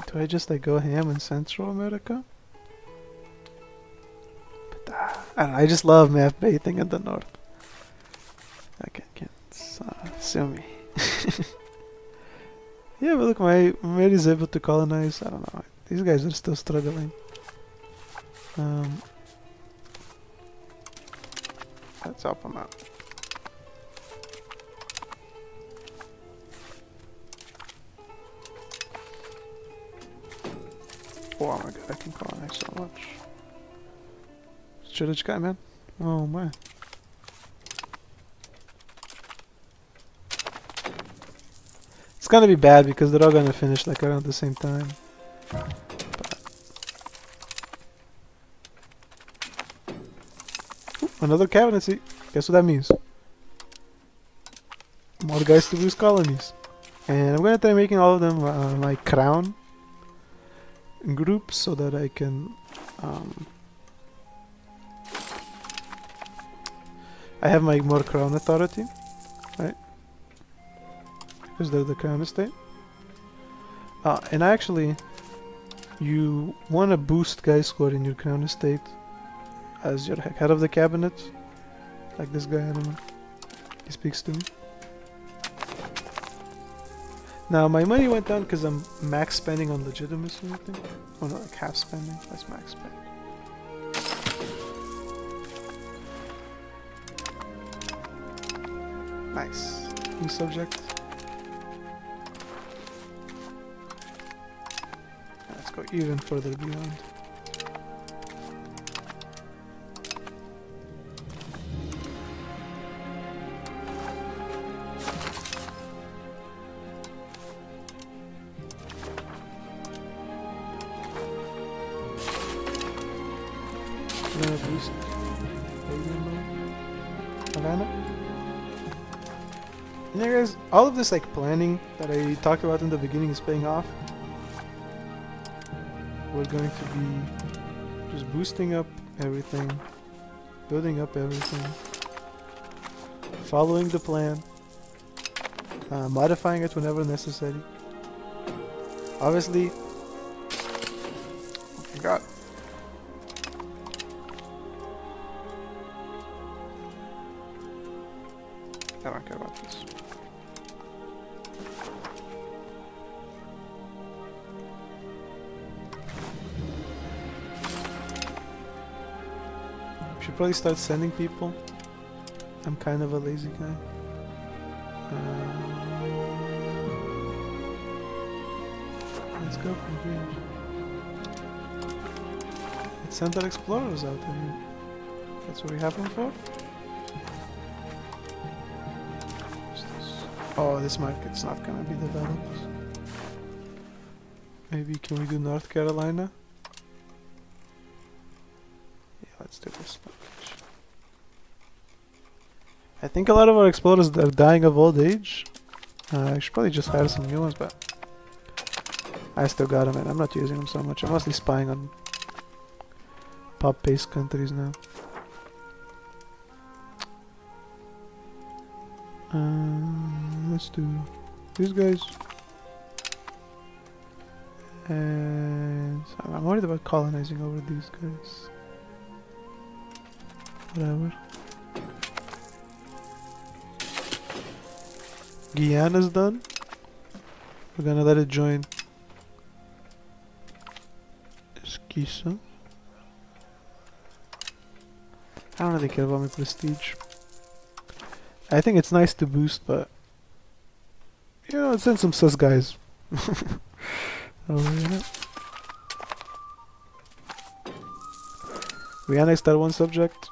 Do I just like go ham in Central America? But, I don't know, I just love map baiting in the north. Okay, can't sue me. Yeah, but look, my mayor is able to colonize. I don't know. These guys are still struggling. Let's help them out. Oh my god, I can colonize so much. Should've guy, man. Oh man. It's gonna be bad because they're all gonna finish like around the same time. Ooh, another cabinet seat. Guess what that means? More guys to boost colonies. And I'm gonna try making all of them my crown groups so that I can I have my more crown authority, right? Because they're the crown estate. And actually, you want to boost guy score in your crown estate as your head of the cabinet. Like this guy, I don't know. He speaks to me. Now, my money went down because I'm max spending on legitimacy, I think. Oh no, like half spending. That's max spending. Nice. New subject. Let's go even further beyond. Boost. Havana. Yeah, guys, all of this like planning that I talked about in the beginning is paying off. We're going to be just boosting up everything, building up everything, following the plan, modifying it whenever necessary. Obviously, oh my god. I don't care about this. Should probably start sending people. I'm kind of a lazy guy. Let's go from here. Let's send our explorers out. I mean, that's what we have them for. What's this? Oh, this market's not gonna be developed. Maybe can we do North Carolina? Let's do this. I think a lot of our explorers are dying of old age. I should probably just hire some new ones, but I still got them and I'm not using them so much. I'm mostly spying on pop-based countries now. Let's do these guys. And I'm worried about colonizing over these guys. Whatever. Guyana's done. We're gonna let it join Esquissa. I don't really care about my prestige. I think it's nice to boost, but you know, send some sus guys. Over here. We annexed that one subject.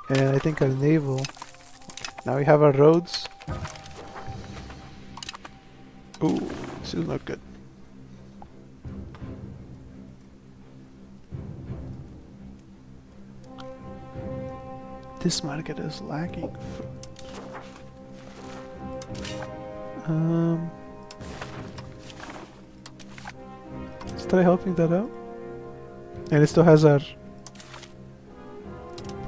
And I think our naval. Now we have our roads. Ooh, this is not good. This market is lacking. Let's try helping that out. And it still has our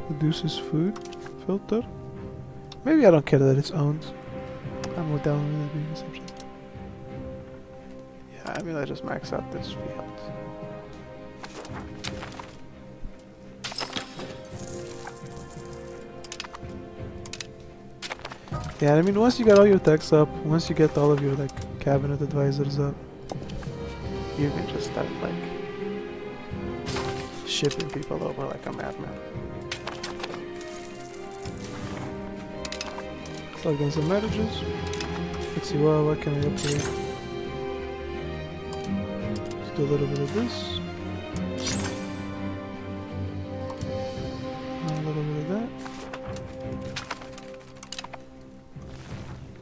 produces food filter. Maybe I don't care that it's owned. I'm more down with it being a subject. Yeah, I mean, I just max out this field. Yeah, I mean, once you get all your techs up, once you get all of your like cabinet advisors up, you can just start like shipping people over like a madman. Start getting some marriages. Let's see, what can I upgrade? Let's do a little bit of this. A little bit of that.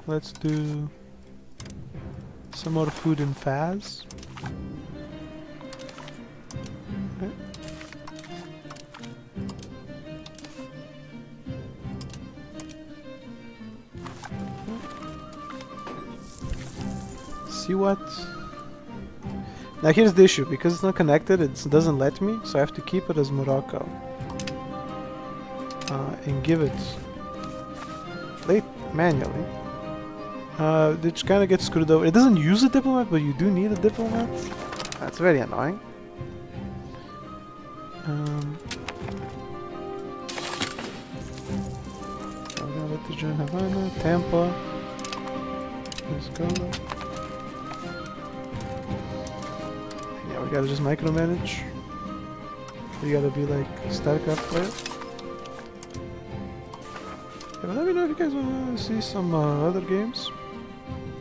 Let's do some more food and Faz. Okay. See what? Now here's the issue, because it's not connected, it doesn't let me, so I have to keep it as Morocco. And give it late manually. It kind of gets screwed over. It doesn't use a diplomat, but you do need a diplomat. That's very annoying. So we're gonna let this join Havana, Tampa. Let's go. Yeah, we gotta just micromanage. We gotta be like StarCraft player. Yeah, but let me know if you guys wanna see some other games.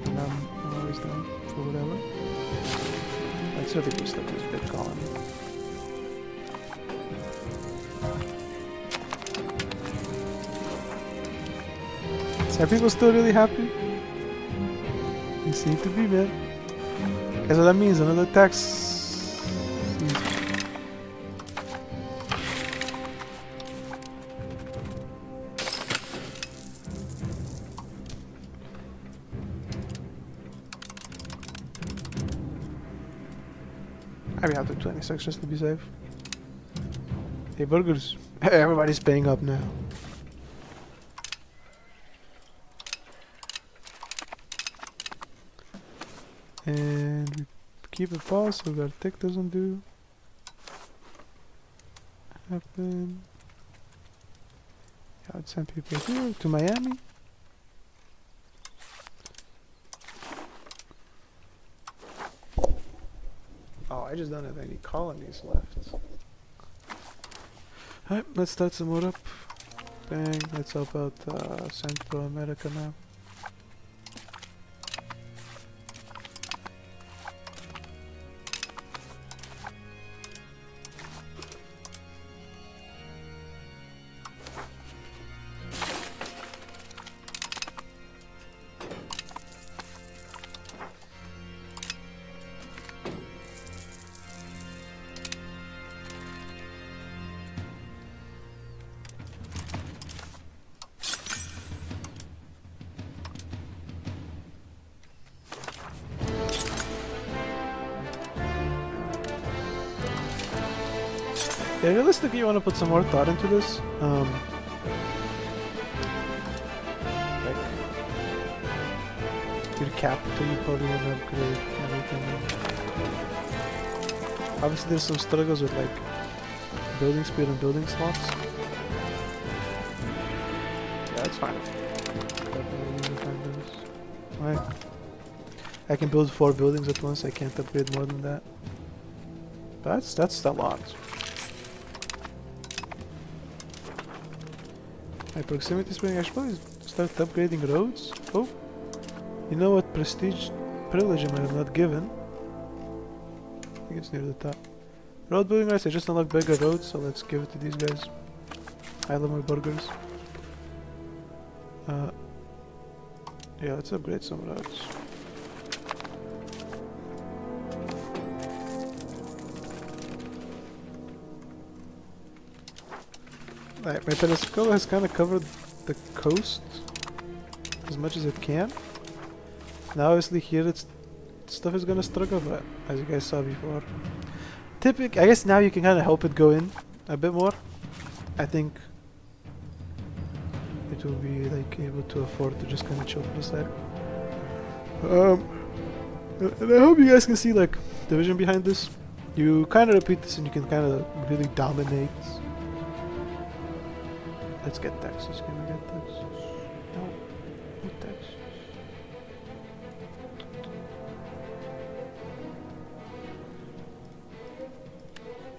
And I'm always down for whatever. Let's really boost up this big colony. So are people still really happy? They seem to be, man. Guess what that means? Another tax. Maybe I'll do 26 just to be safe. Hey, burgers. Everybody's paying up now. And we keep it paused so that tick doesn't do. Happen. I would send people here to Miami. Oh, I just don't have any colonies left. Alright, let's start some more up. Bang, let's help out Central America now. Yeah, realistically, you want to put some more thought into this. Like, your capital, you probably want to upgrade everything. Obviously, there's some struggles with like building speed and building slots. Yeah, that's fine. Alright. I can build 4 buildings at once. I can't upgrade more than that. But that's a lot. My proximity spring, I should probably start upgrading roads. Oh, you know what prestige privilege am I not given? I think it's near the top. Road building rights, I just unlocked bigger roads, so let's give it to these guys. I love my burgers. Yeah, let's upgrade some roads. Right, my Pensacola has kind of covered the coast as much as it can. Now obviously here it's stuff is gonna struggle, but as you guys saw before. I guess now you can kind of help it go in a bit more. I think it will be like able to afford to just kind of chill for a sec. And I hope you guys can see like the vision behind this. You kind of repeat this and you can kind of really dominate. Let's get taxes. Can we get taxes? No. No taxes.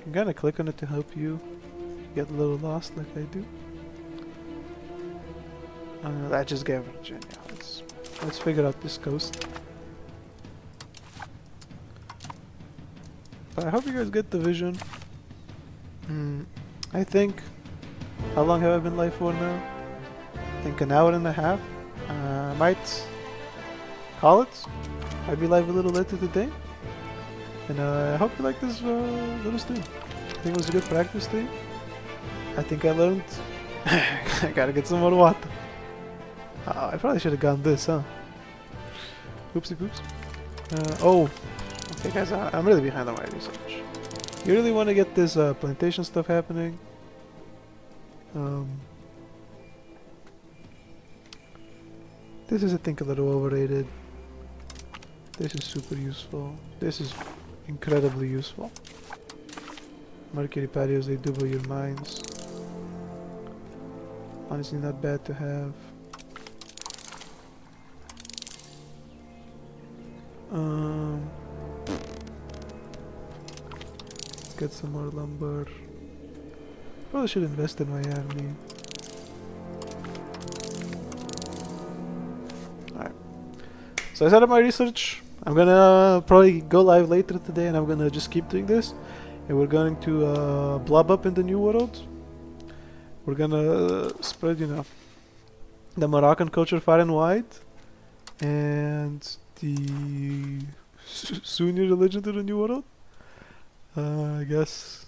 You gotta click on it to help you get a little lost like I do. That just gave Virginia. Let's figure out this coast. But I hope you guys get the vision. I think... How long have I been live for now? I think an hour and a half. I might call it. I'll be live a little later today. And I hope you like this little stream. I think it was a good practice stream. I think I learned. I gotta get some more water. I probably should have gone this, huh? Oopsie poops. Oh, okay guys, I'm really behind on my research. You really want to get this plantation stuff happening. This is, I think, a little overrated. This is super useful. This is incredibly useful. Mercury patios, they double your mines. Honestly, not bad to have. Let's get some more lumber. Probably should invest in my army. Alright. So I set up my research. I'm gonna probably go live later today and I'm gonna just keep doing this. And we're going to blob up in the new world. We're gonna spread, you know, the Moroccan culture far and wide. And the Sunni religion to the new world. I guess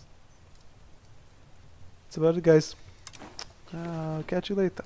that's about it, guys. I'll catch you later.